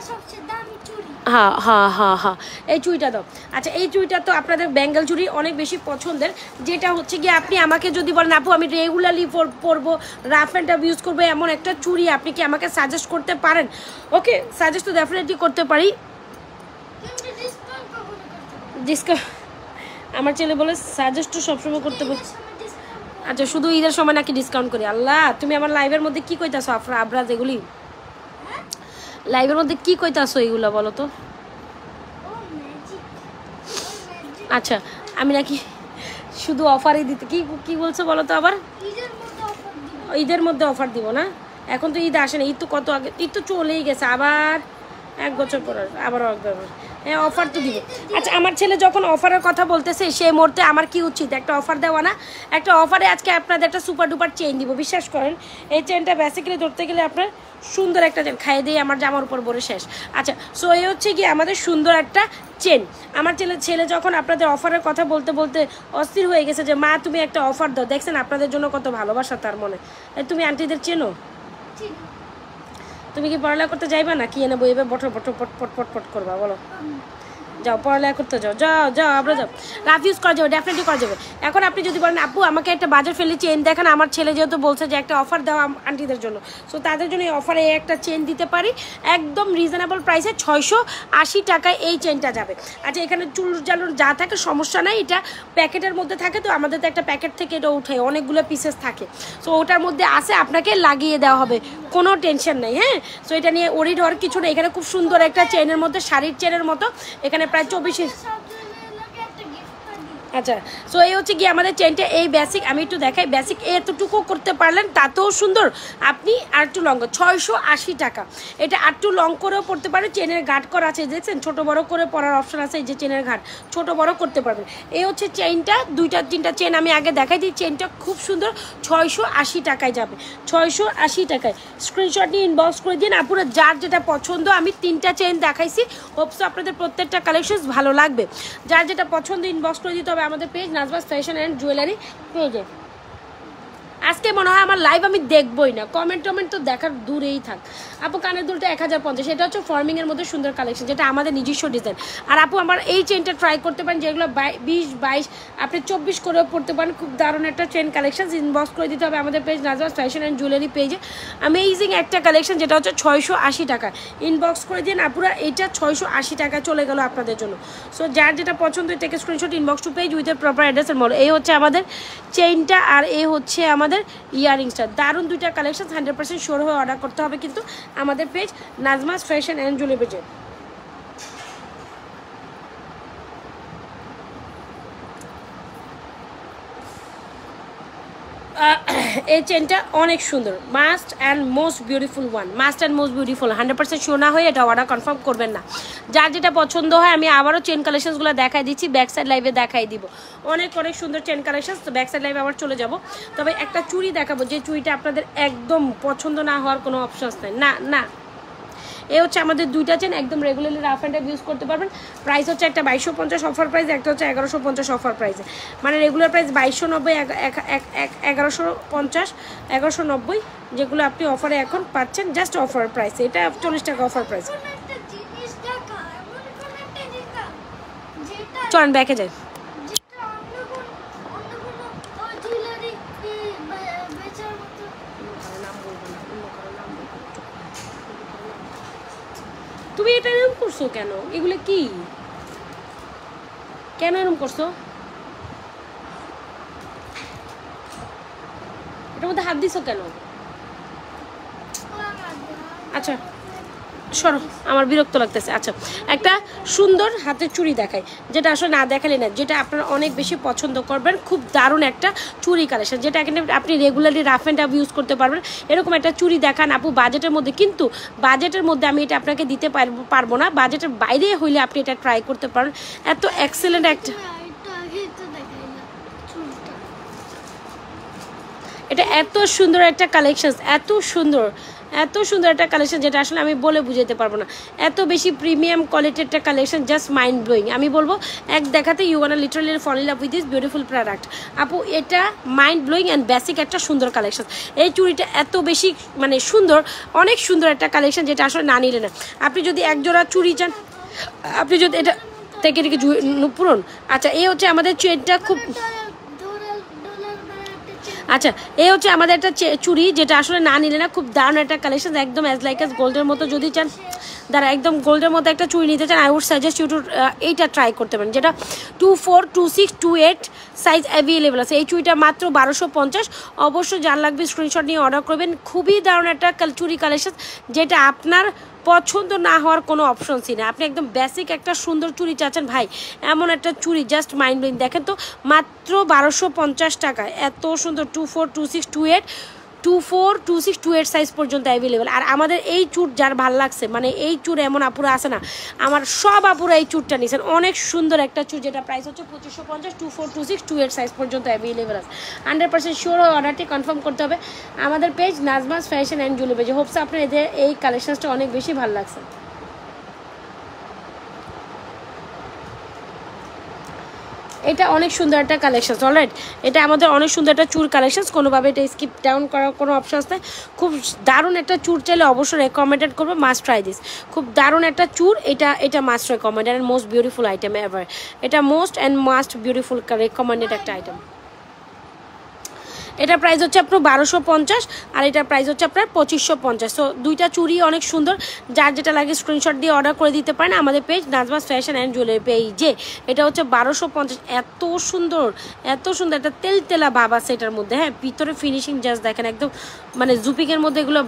হ্যাঁ এই চুড়িটা দাও। আচ্ছা এই চুড়িটা তো আপনাদের বেঙ্গল চুড়ি অনেক বেশি পছন্দের, যেটা হচ্ছে গিয়ে আপনি আমাকে যদি বলেন আপু আমি রেগুলারলি পরবো, রাফ অ্যান্ড টাফ ইউজ করবো, এমন একটা চুড়ি আপনি কি আমাকে সাজেস্ট করতে পারেন? ওকে সাজেস্ট তো ডেফিনেটলি করতে পারি। ডিসকাউন্ট আমার ছেলে বলে সাজেস্ট তো সবসময় করতে বলছি। আচ্ছা শুধু ঈদের সময় নাকি ডিসকাউন্ট করি? আল্লাহ তুমি আমার লাইভের মধ্যে কি কইতাছো আবরাজ, এগুলি লাইভের মধ্যে কি কইতাছো এগুলো বলো তো? আচ্ছা আমি নাকি শুধু অফারই দিতে কি কি বলছো বলো তো আবার? ঈদের মধ্যে অফার দিব না? এখন তো ঈদ আসে না, ঈদ তো কত আগে, ঈদ তো চলেই গেছে, আবার 1 বছর পর আবারও একবার। হ্যাঁ অফার তো দিব। আচ্ছা আমার ছেলে যখন অফারের কথা বলতেছে সেই মুহূর্তে আমার কি উচিত? একটা অফার দেওয়া না? একটা অফারে আজকে আপনাদের একটা সুপার ডুপার চেইন দিব, বিশ্বাস করেন। এই চেনটা বেসিক্যালি ধরতে গেলে আপনার সুন্দর একটা চেন, খাইয়ে দিয়ে আমার জামার উপর বলে শেষ। আচ্ছা সো এই হচ্ছে কি আমাদের সুন্দর একটা চেন। আমার ছেলে যখন আপনাদের অফারের কথা বলতে বলতে অস্থির হয়ে গেছে যে মা তুমি একটা অফার দাও, দেখছেন আপনাদের জন্য কত ভালোবাসা তার মনে। তুমি আন্টিদের চেনো? তুমি কি পড়ালেখা করতে যাইবা না? কি এনে বইবে বটর বটর পট পট পট পট করবা বলো? যাও পড়ালেখা করতে যাও, যাও যাও আমরা যাও, রাফ ইউজ করা যাবে, ডেফিনেটলি করা যাবে। এখন আপনি যদি বলেন আপু আমাকে একটা বাজার ফেলে চেন দেখান, আমার ছেলে যেহেতু বলছে যে একটা অফার দেওয়া আন্টিদের জন্য, সো তাদের জন্য এই অফারে একটা চেন দিতে পারি একদম রিজনেবল প্রাইসে। 680 টাকায় এই চেনটা যাবে। আচ্ছা এখানে চুল জ্বালোর যা থাকে সমস্যা নাই, এটা প্যাকেটের মধ্যে থাকে, তো আমাদের তো একটা প্যাকেট থেকে এটা উঠায় অনেকগুলো পিসেস থাকে, সো ওটার মধ্যে আসে আপনাকে লাগিয়ে দেওয়া হবে, কোনো টেনশন নেই। হ্যাঁ সো এটা নিয়ে ওরিড হওয়ার কিছু নেই। এখানে খুব সুন্দর একটা চেনের মধ্যে শাড়ির চেনের মতো, এখানে প্রায় 24। আচ্ছা সো এই হচ্ছে গিয়ে আমাদের চেনটা এই বেসিক, আমি একটু দেখাই বেসিক এতটুকু করতে পারলেন তাতেও সুন্দর। আপনি আর একটু লং 680 টাকা, এটা আর একটু লং করেও পড়তে পারেন, চেনের ঘাট করা আছে দেখছেন, ছোট বড় করে পরার অপশন আছে, এই যে চেনের ঘাট ছোট বড় করতে পারবেন। এই হচ্ছে চেইনটা, 2টা 3টা চেন আমি আগে দেখাই দিই। চেনটা খুব সুন্দর, 680 টাকায় যাবে, 680 টাকায়। স্ক্রিনশট নিয়ে ইনবক্স করে দিন আপুরা, যার যেটা পছন্দ। আমি 3টা চেন দেখাইছি, হোপস আপনাদের প্রত্যেকটা কালেকশন ভালো লাগবে। যার যেটা পছন্দ ইনবক্স করে দিতে হবে আমাদের page Najmas fashion and jewellery পেজে। আজকে মনে হয় আমার লাইভ আমি দেখবই না, কমেন্ট টমেন্ট তো দেখার দূরেই থাক। আপু কানের দুলটা 1050, এটা হচ্ছে ফর্মিংয়ের মধ্যে সুন্দর কালেকশন, যেটা আমাদের নিজস্ব ডিজাইন। আর আপু আমার এই চেনটা ট্রাই করতে পারেন, যেগুলো 20 22 আপনি 24 করেও পড়তে পারেন, খুব দারুণ একটা চেন কালেকশন। ইনবক্স করে দিতে হবে আমাদের page Najmas fashion and jewellery পেজে। অ্যামেজিং একটা কালেকশন, যেটা হচ্ছে 680 টাকা। ইনবক্স করে দিন আপুরা, এটা 680 টাকা চলে গেল আপনাদের জন্য। সো যার যেটা পছন্দ থেকে screenshot inbox to page with proper অ্যাড্রেসের মল। এই হচ্ছে আমাদের চেইনটা, আর এই হচ্ছে আমাদের ইয়ারিংসটা। দারুণ 2টা কালেকশন, 100% শিওর হয়ে অর্ডার করতে হবে কিন্তু আমাদের page Najma's fashion and jewellery পেজে। এই চেনটা অনেক সুন্দর, must and most beautiful one, must and most beautiful. 100% sure না হয়ে এটা অর্ডার কনফার্ম করবেন না। যার যেটা পছন্দ হয় আমি আবারও চেন কালেকশনসগুলো দেখাই দিচ্ছি, ব্যাক সাইড লাইভে দেখাই দিব। অনেক অনেক সুন্দর চেন কালেকশন, তো ব্যাক সাইড লাইভে আবার চলে যাব। তবে একটা চুড়ি দেখাবো, যে চুড়িটা আপনাদের একদম পছন্দ না হওয়ার কোনো অপশনস নাই, না না। এই হচ্ছে আমাদের 2টা চেন, একদম regularly rough and tough use করতে পারবেন। প্রাইস হচ্ছে একটা 2250 অফার প্রাইস, একটা হচ্ছে 1150 অফার প্রাইসে। মানে রেগুলার প্রাইস 2290, 1150, 1190, যেগুলো আপনি অফারে এখন পাচ্ছেন জাস্ট অফার প্রাইসে। এটা 40 টাকা অফার প্রাইস। চলেন ব্যাকে যাই। তুমি এটা এরকম করছো কেন? এগুলো কি, কেন এরকম করছো? এটার মধ্যে হাত দিছো কেন? আচ্ছা সরো, আমার বিরক্ত লাগতেছে। আচ্ছা একটা সুন্দর হাতের চুড়ি দেখায়, যেটা আসলে না দেখালে না, যেটা আপনারা অনেক বেশি পছন্দ করবেন। খুব দারুণ একটা চুড়ি কালেকশন, যেটা এখানে আপনি regularly rough and tough use করতে পারবেন। এরকম একটা চুড়ি দেখান আপু বাজেটের মধ্যে, কিন্তু বাজেটের মধ্যে আমি এটা আপনাকে দিতে পারবো না, বাজেটের বাইরে হইলে আপনি এটা ট্রাই করতে পারেন। এত এক্সেলেন্ট একটা, এটা এত সুন্দর একটা কালেকশন, এত সুন্দর একটা কালেকশন, যেটা আসলে আমি বলে বুঝাতে পারবো না। এত বেশি প্রিমিয়াম কোয়ালিটির একটা কালেকশন, জাস্ট মাইন্ড ব্লোয়িং। আমি বলবো এক দেখাতে you wanna literally fall in love with this beautiful product. আপু এটা মাইন্ড ব্লোয়িং অ্যান্ড বেসিক একটা সুন্দর কালেকশন। এই চুড়িটা এত বেশি মানে সুন্দর, অনেক সুন্দর একটা কালেকশন, যেটা আসলে না নিলে না। আপনি যদি এক জোড়া চুড়ি চান, আপনি যদি এটা থেকে পুরন। আচ্ছা এই হচ্ছে আমাদের চেনটা, খুব আচ্ছা এই হচ্ছে আমাদের একটা চুড়ি, যেটা আসলে না নিলে না, খুব দারুণ একটা কালেকশন, একদম অ্যাজ লাইক অ্যাজ গোল্ডের মতো। যদি চান দাঁড়া একদম গোল্ডের মতো একটা চুড়ি নিতে চান, I would suggest you to এইটা ট্রাই করতে পারেন, যেটা 24, 26, 28 সাইজ অ্যাভেলেবেল আছে। এই চুড়িটা মাত্র 1250। অবশ্যই যার লাগবে স্ক্রিনশট নিয়ে অর্ডার করবেন। খুবই দারুণ একটা চুড়ি কালেকশন, যেটা আপনার পছন্দ না হওয়ার কোনো অপশনসই না। আপনি একদম বেসিক একটা সুন্দর চুড়ি চাচ্ছেন ভাই, এমন একটা চুড়ি জাস্ট মাইন্ড ব্লোয়িং। দেখেন তো মাত্র 1250 টাকা, এত সুন্দর 24, 26, 28, 24, 26, 28 সাইজ পর্যন্ত অ্যাভেলেবেল। আর আমাদের এই চুট যার ভালো লাগছে, মানে এই চুট এমন আপুরা আছে না, আমার সব আপুরা এই চুটটা নিয়েছেন। অনেক সুন্দর একটা চুট, যেটা প্রাইস হচ্ছে 2550, 24, 26, 28 সাইজ পর্যন্ত অ্যাভেলেবেল আছে। 100% শিওর অর্ডারটি কনফার্ম করতে হবে আমাদের page Najma's fashion and jewellery পেজে। হোপস আপনার এদের এই কালেকশনসটা অনেক বেশি ভালো লাগছে। এটা অনেক সুন্দর একটা কালেকশন, অলরাইট। এটা আমাদের অনেক সুন্দর একটা চুর কালেকশন, কোনোভাবে এটা স্কিপ ডাউন করার কোনো অপশন নেই। খুব দারুণ একটা চুর চাইলে অবশ্যই রেকমেন্ডেড করবো, মাস্ট ট্রাই দিস। খুব দারুণ একটা চুর, এটা must recommended and most beautiful item ever. এটা most and must beautiful recommended একটা আইটেম। এটা প্রাইস হচ্ছে আপনার 1250 আর এটার প্রাইস হচ্ছে আপনার 2550। সো দুইটা চুড়ি অনেক সুন্দর, যার যেটা লাগে স্ক্রিনশট দিয়ে অর্ডার করে দিতে পারেন আমাদের page Najma's fashion and jewellery পেজে। এটা হচ্ছে 1250, এত সুন্দর এত সুন্দর, একটা তেলতেলা ভাব আছে এটার মধ্যে। হ্যাঁ, ভিতরে ফিনিশিং জাস্ট দেখেন, একদম মানে জুপিংয়ের মধ্যে এগুলো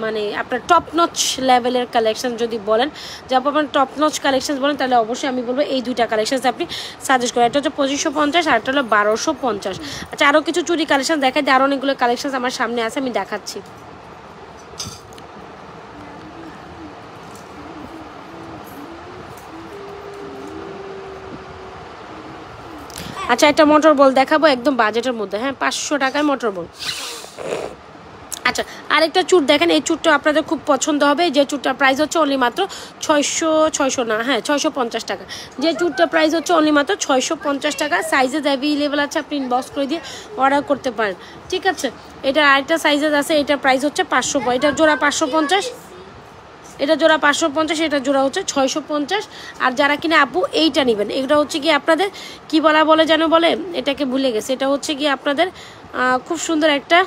মানে আপনার টপ নচ লেভেলের কালেকশন যদি বলেন, যে আপনার টপ নচ কালেকশন বলেন, তাহলে অবশ্যই আমি বলবো এই দুইটা কালেকশন আপনি সাজেস্ট করেন। এটা হচ্ছে 2550 আর এটা হলো 1250। আচ্ছা, আরও কিছু চুড়ি কালেকশন দেখাই, আরো অনেকগুলো কালেকশন আমার সামনে আছে, আমি দেখাচ্ছি। আচ্ছা, একটা মোটর বল দেখাবো একদম বাজেটের মধ্যে। হ্যাঁ, 500 টাকায় মোটর বল। আচ্ছা, আরেকটা চুট দেখেন, এই চুটটা আপনাদের খুব পছন্দ হবে। যে চুটটার প্রাইস হচ্ছে অনলি মাত্র 650 টাকা। যে চুটটা প্রাইস হচ্ছে অনলি মাত্র 650 টাকা। সাইজেস অ্যাভেলেবেল আছে, আপনি ইনবক্স করে দিয়ে অর্ডার করতে পারেন, ঠিক আছে। এটা আরেকটা সাইজেস আছে, এটার প্রাইস হচ্ছে 500, এটা জোড়া 550, এটা জোড়া 550, এটা জোড়া হচ্ছে 650। আর যারা কিনা আপু এইটা নেবেন, এটা হচ্ছে কি আপনাদের কি বলে যেন বলে, এটাকে ভুলে গেছে। এটা হচ্ছে কি আপনাদের খুব সুন্দর একটা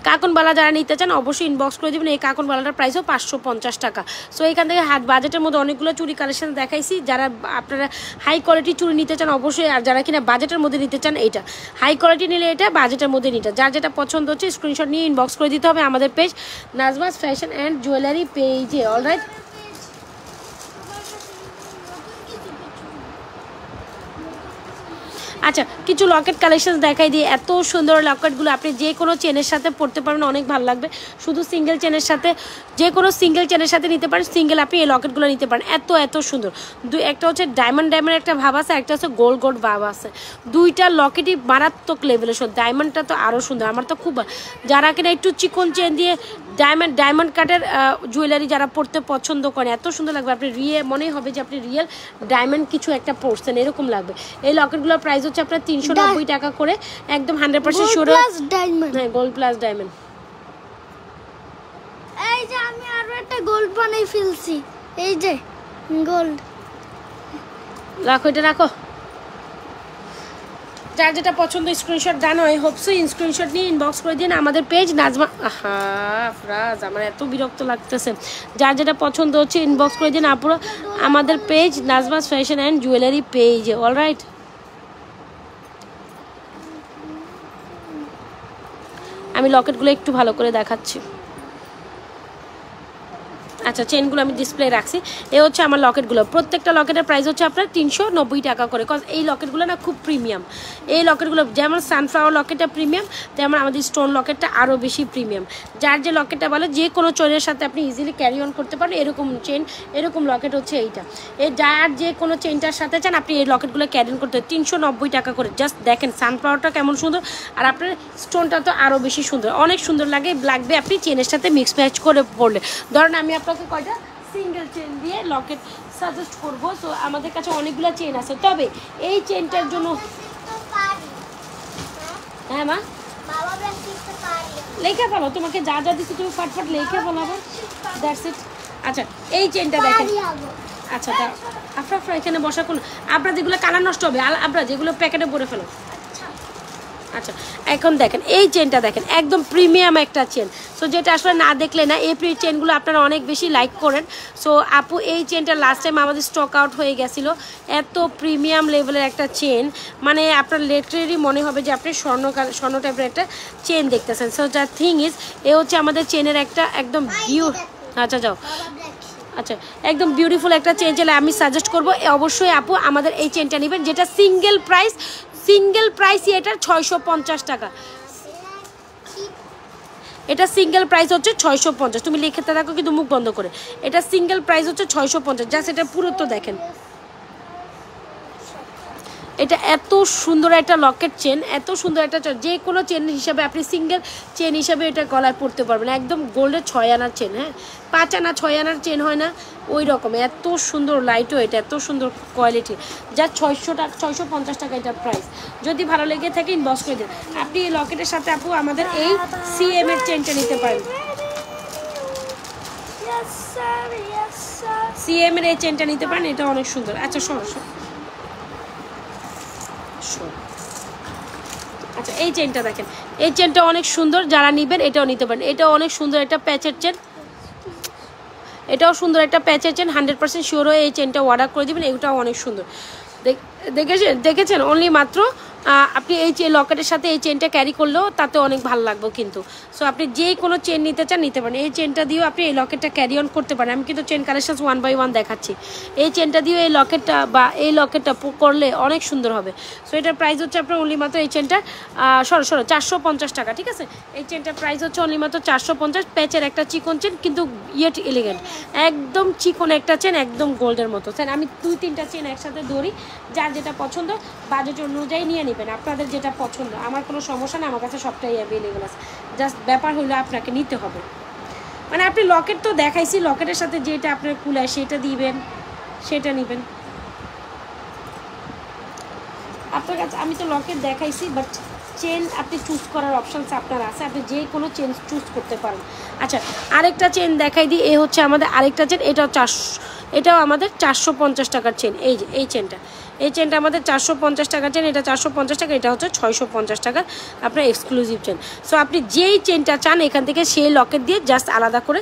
কাকনবালা যারা নিতে চান অবশ্যই ইনবক্স করে দেবেন। এই কাকনবালাটার প্রাইসও 550 টাকা। সো এখান থেকে হাত বাজেটের মধ্যে অনেকগুলো চুড়ি কালেকশন দেখাইছি। যারা আপনারা হাই কোয়ালিটি চুড়ি নিতে চান অবশ্যই, আর যারা কিনা বাজেটের মধ্যে নিতে চান এইটা, হাই কোয়ালিটি নিলে এটা, বাজেটের মধ্যে নিতে, যার যেটা পছন্দ হচ্ছে স্ক্রিনশট নিয়ে ইনবক্স করে দিতে হবে আমাদের page Najma's fashion and jewellery পেজে। অলরাইট, আচ্ছা, কিছু লকেট কালেকশন দেখাই দিয়ে। এত সুন্দর লকেটগুলো আপনি যে কোনো চেনের সাথে পরতে পারবেন, অনেক ভালো লাগবে। শুধু সিঙ্গেল চেনের সাথে, যে কোনো সিঙ্গেল চেনের সাথে নিতে পারেন, সিঙ্গেল আপনি এই লকেটগুলো নিতে পারেন। এত সুন্দর একটা হচ্ছে ডায়মন্ড একটা ভাব আছে, একটা হচ্ছে গোল্ড ভাব আছে। দুইটা লকেটই মারাত্মক লেভেলের। ডায়মন্ডটা তো আরও সুন্দর, আমার তো খুব, যারা কিনা একটু চিকন চেন দিয়ে ডায়মন্ড কাটের জুয়েলারি যারা পরতে পছন্দ করেন, এত সুন্দর লাগবে। আপনি মনেই হবে যে আপনি রিয়েল ডায়মন্ড কিছু একটা পরছেন, এরকম লাগবে। এই লকেটগুলোর প্রাইস হচ্ছে আপনার 390 টাকা করে, একদম 100% শিওর। হ্যাঁ, গোল্ড প্লাস ডায়মন্ড। এই যে আমি আরো একটা গোল্ড বানাই ফেলছি, এই যে গোল্ড। রাখো, এটা রাখো। যার যেটা পছন্দ স্ক্রিনশট ডান হয়, হোপসো স্ক্রিনশট নিয়ে ইনবক্স করে দিন আমাদের পেজ নাজমা। ফ্রাজ, আমার এত বিরক্ত লাগতেছে। যার যেটা পছন্দ হচ্ছে ইনবক্স করে দিন আপুরা আমাদের page Najma's fashion and jewellery পেজে। অলরাইট, আমি লকেটগুলো একটু ভালো করে দেখাচ্ছি। আচ্ছা, চেনগুলো আমি ডিসপ্লে রাখছি। এ হচ্ছে আমার লকেটগুলো, প্রত্যেকটা লকেটের প্রাইস হচ্ছে আপনার 390 টাকা করে। কজ এই লকেটগুলো না খুব প্রিমিয়াম। এই লকেটগুলো যেমন সানফ্লাওয়ার লকেটটা প্রিমিয়াম, তেমন আমাদের স্টোন লকেটটা আরও বেশি প্রিমিয়াম। যার যে লকেটটা বলে, যে কোনো চেনের সাথে আপনি ইজিলি ক্যারি অন করতে পারেন, এরকম চেন, এরকম লকেট হচ্ছে এইটা। যার যে কোনো চেনটার সাথে চান আপনি এই লকেটগুলো ক্যারি অন করতে 390 টাকা করে। জাস্ট দেখেন সানফ্লাওয়ারটা কেমন সুন্দর, আর আপনার স্টোনটা তো আরও বেশি সুন্দর, অনেক সুন্দর লাগবে আপনি চেনের সাথে মিক্স ম্যাচ করে পড়লে। ধরেন আমি আপনাকে কয়টা সিঙ্গেল চেন দিয়ে লকেট সাজেস্ট করবো। সো আমাদের কাছে অনেকগুলো চেন আছে, তবে এই চেনটার জন্য, হ্যাঁ মা লেখা ফেলো, তোমাকে যা যা দিচ্ছি তুমি ফটফট লেখা ফেলাবো, দ্যাটস ইট। আচ্ছা, এই চেনটা দেখেন। আচ্ছা, তা আপনার এখানে বসা কোন, আপনার যেগুলো কালার নষ্ট হবে, আপনার যেগুলো প্যাকেটে ভরে ফেলো। আচ্ছা এখন দেখেন এই চেনটা দেখেন একদম প্রিমিয়াম একটা চেন। সো যেটা আসলে না দেখলে না, এই চেনগুলো আপনারা অনেক বেশি লাইক করেন। সো আপু এই চেনটা লাস্ট টাইম আমাদের স্টক আউট হয়ে গেছিলো। এত প্রিমিয়াম লেভেলের একটা চেন, মানে আপনার লিটারেলি মনে হবে যে আপনি স্বর্ণ টাইপের একটা চেন দেখতেছেন। সো দ্য থিং ইজ, এ হচ্ছে আমাদের চেনের একটা একদম আচ্ছা যাও, আচ্ছা একদম বিউটিফুল একটা চেন চাইলে আমি সাজেস্ট করবো অবশ্যই আপু আমাদের এই চেনটা নেবেন, যেটা সিঙ্গেল প্রাইসই এটার 650 টাকা। এটা সিঙ্গেল প্রাইস হচ্ছে 650। তুমি লিখতে থাকো কিন্তু মুখ বন্ধ করে। এটা সিঙ্গেল প্রাইস হচ্ছে 650। জাস্ট এটা পুরো তো দেখেন, এটা এত সুন্দর একটা লকেট চেন, এত সুন্দর একটা যে কোনো চেন হিসাবে আপনি সিঙ্গেল চেন হিসাবে এটা গলায় পরতে পারবেন। একদম গোল্ডের 6 আনার চেন, হ্যাঁ 5 আনা 6 আনার চেন হয় না ওই রকম। এত সুন্দর লাইটও, এটা এত সুন্দর কোয়ালিটি, যা 650 টাকা এটা প্রাইস। যদি ভালো লেগে থাকে ইনবক্স করে দিন। আপনি এই লকেটের সাথে আপু আমাদের এই সিএম এর চেনটা নিতে পারেন। সিএম এর এই চেনটা নিতে পারেন, এটা অনেক সুন্দর। আচ্ছা সরো, আচ্ছা এই চেনটা দেখেন, এই চেনটা অনেক সুন্দর, যারা নেবেন এটাও নিতে পারেন। এটাও অনেক সুন্দর একটা প্যাচের চেন, এটাও সুন্দর একটা প্যাচের চেন। 100% শিওর হয়ে এই চেনটা অর্ডার করে দেবেন। এটাও অনেক সুন্দর, দেখেছেন অনলি মাত্র আপনি এই লকেটের সাথে এই চেনটা ক্যারি করলেও তাতে অনেক ভালো লাগবে কিন্তু। সো আপনি যে কোনো চেন নিতে চান নিতে পারেন। এই চেনটা দিয়েও আপনি এই লকেটটা ক্যারি অন করতে পারেন। আমি কিন্তু চেন কালেকশন 1 বাই 1 দেখাচ্ছি। এই চেনটা দিয়েও এই লকেটটা বা এই লকেটটা করলে অনেক সুন্দর হবে। সো এটার প্রাইস হচ্ছে আপনার অনলি মাত্র এই চেনটা 450 টাকা, ঠিক আছে। এই চেনটার প্রাইস হচ্ছে অনলি মাত্র 450। প্যাচের একটা চিকন চেন কিন্তু ইয়েট এলিগেন্ট, একদম চিকন একটা চেন, একদম গোল্ডের মতো। স্যার আমি 2-3টা চেন একসাথে ধরি, যার যেটা পছন্দ বাজেট অনুযায়ী নিয়ে নেবেন, আপনাদের যেটা পছন্দ। আমার কোনো সমস্যা না, আমার কাছে সবটাই অ্যাভেলেবেল আছে। জাস্ট ব্যাপার হলো আপনাকে নিতে হবে, মানে আপনি লকেট তো দেখাইছি, লকেটের সাথে যেটা আপনার কুলায় সেটা দিবেন, সেটা নেবেন। আপনার কাছে আমি তো লকেট দেখাইছি, বাট চেন আপনি চুজ করার অপশানস আপনার আছে, আপনি যে কোনো চেন চুজ করতে পারেন। আচ্ছা আরেকটা চেন দেখাই দিই, এ হচ্ছে আমাদের আরেকটা চেন, এটাও আমাদের 450 টাকার চেন। এই যে এই চেনটা, এই চেনটা আমাদের 450 টাকার চেন, এটা 450 টাকা, এটা হচ্ছে 650 টাকার আপনার এক্সক্লুসিভ চেন। সো আপনি যেই চেনটা চান এখান থেকে সেই লকেট দিয়ে জাস্ট আলাদা করে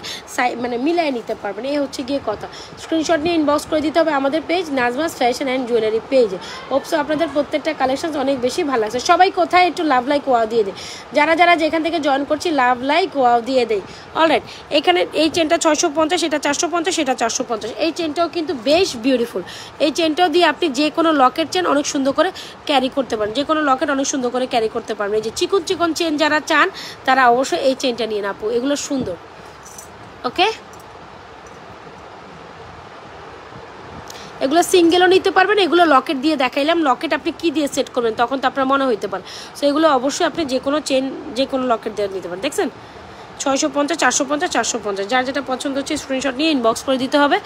মানে মিলাই নিতে পারবেন। এই হচ্ছে গিয়ে কথা। স্ক্রিনশট নিয়ে ইনবক্স করে দিতে হবে আমাদের page Najma's fashion and jewellery পেজে। হোপসো আপনাদের প্রত্যেকটা কালেকশন অনেক বেশি ভালো লাগছে। সবাই কোথায় একটু লাভ লাইক ওয়াও দিয়ে দেয়, যারা যেখান থেকে জয়েন করছি লাভ লাইক ওয়াও দিয়ে দেয়। অলরাইট, এখানে এই চেনটা 650, এটা 450, এটা 450। এই চেনটাও কিন্তু বেশ বিউটিফুল। এই চেনটাও দিয়ে আপনি যে কোনো লকেট চেন অনেক সুন্দর করে ক্যারি করতে পারেন, যে কোনো লকেট অনেক সুন্দর করে ক্যারি করতে পারবেন। এই যে চিকন চেন যারা চান তারা অবশ্যই এই চেনটা নিয়ে আপু, এগুলো সুন্দর। ওকে, এগুলো সিঙ্গেলও নিতে পারবেন, এগুলো লকেট দিয়ে দেখাইলাম। লকেট আপনি কি দিয়ে সেট করবেন তখন তো আপনার মনে হইতে পারে। সো এগুলো অবশ্যই আপনি যে কোনো চেন যে কোনো লকেট দিয়ে নিতে পারেন। দেখছেন 650, 450, 450, যার যেটা পছন্দ হচ্ছে স্ক্রিনশট নিয়ে ইনবক্স করে দিতে হবে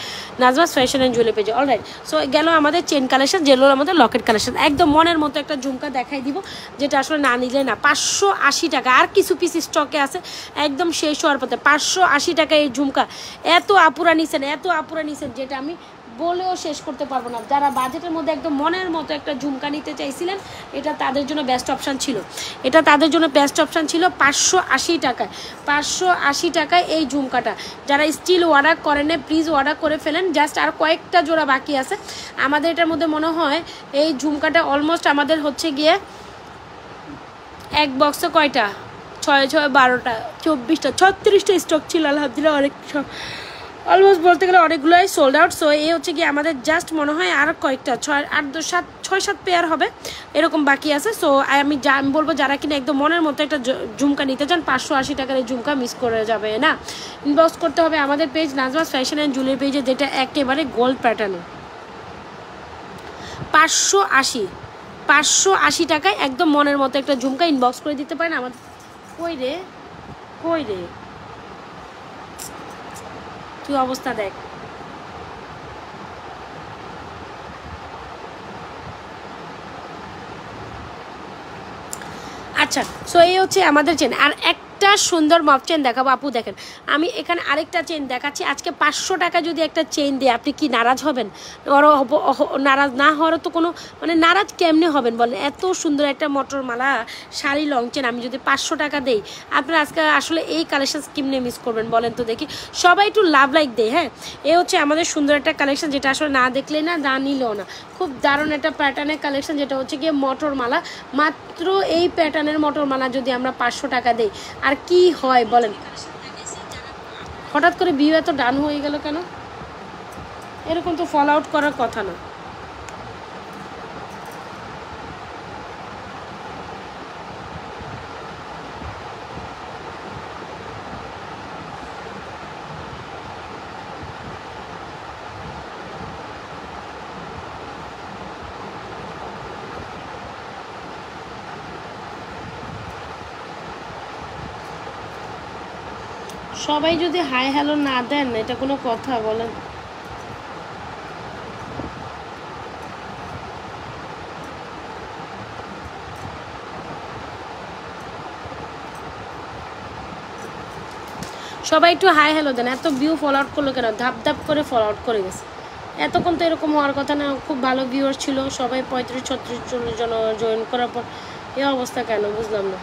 নাজমাস ফ্যাশন অ্যান্ড জুয়েলারি পেজে। অলরাইট, সো গেল আমাদের চেন কালেকশন, যেগুলো আমাদের লকেট কালেকশন। একদম মনের মতো একটা ঝুমকা দেখাই দিব, যেটা আসলে না নিলে না। 580 টাকা, আর কিছু পিস স্টকে আছে, একদম শেষ হওয়ার পথে। 580 টাকা এই ঝুমকা, এত আপুরা নিছেন যেটা আমি বলেও শেষ করতে পারবো না। যারা বাজেটের মধ্যে একদম মনের মতো একটা ঝুমকা নিতে চাইছিলেন, এটা তাদের জন্য বেস্ট অপশান ছিল। 580 টাকায়, 580 টাকায় এই ঝুমকাটা। যারা স্টিল অর্ডার করেন প্লিজ অর্ডার করে ফেলেন, জাস্ট আর কয়েকটা জোড়া বাকি আছে আমাদের। এটার মধ্যে মনে হয় এই ঝুমকাটা অলমোস্ট আমাদের হচ্ছে গিয়ে এক বক্সে কয়টা, 6 12টা 24টা 36টা স্টক ছিল। আলহামদুলিল্লাহ অনেক অলমোস্ট বলতে গেলে অনেকগুলোই সোল্ড আউট। সো এই হচ্ছে কি আমাদের জাস্ট মনে হয় আর কয়েকটা 6-7 পেয়ার হবে এরকম বাকি আছে। সো আমি বলবো যারা কিনা একদম মনের মতো একটা ঝুমকা নিতে চান, 580 টাকার এই ঝুমকা মিস করে যাবে না। ইনবক্স করতে হবে আমাদের page Najma's fashion and jewellery পেজে, যেটা একেবারে গোল্ড প্যাটার্নে। 580 টাকায় একদম মনের মতো একটা ঝুমকা ইনবক্স করে দিতে পারেন আমাদের। কই রে তুই অবস্থা দেখ। আচ্ছা, সো এই হচ্ছে আমাদের চেন। আর একটা আরেকটা সুন্দর মফ চেন দেখাবো আপু। দেখেন আমি এখানে আরেকটা চেন দেখাচ্ছি। আজকে 500 টাকা যদি একটা চেন দিয়ে আপনি কি নারাজ হবেন? নারাজ না হওয়ার তো কোনো মানে নারাজ কেমনে হবেন বলেন? এত সুন্দর একটা মটর মালা শাড়ি লং চেন আমি যদি 500 টাকা দেই, আপনারা আজকে আসলে এই কালেকশন কিমনে মিস করবেন বলেন তো দেখি? সবাই একটু লাভ লাইক দেয়। হ্যাঁ, এ হচ্ছে আমাদের সুন্দর একটা কালেকশন, যেটা আসলে না দেখলেই না, না নিলেও না। খুব দারুণ একটা প্যাটার্নের কালেকশন, যেটা হচ্ছে গিয়ে মটর মালা। মাত্র এই প্যাটার্নের মটর মালা যদি আমরা 500 টাকা দেই, আর কি হয় বলেন? হঠাৎ করে ভিউ এত ডান হয়ে গেল কেন? এরকম তো ফল আউট করার কথা না। সবাই যদি হাই হ্যালো না দেন, এটা কোনো কথা বলেন? সবাই একটু হাই হ্যালো দেন। এত ভিউ ফল আউট করলো কেন? ধাপ ধাপ করে ফল আউট করে গেছে। এতক্ষণ তো এরকম হওয়ার কথা না। খুব ভালো ভিউয়ার ছিল, সবাই 35, 36, 40 জন জয়েন করার পর এই অবস্থা কেন বুঝলাম না।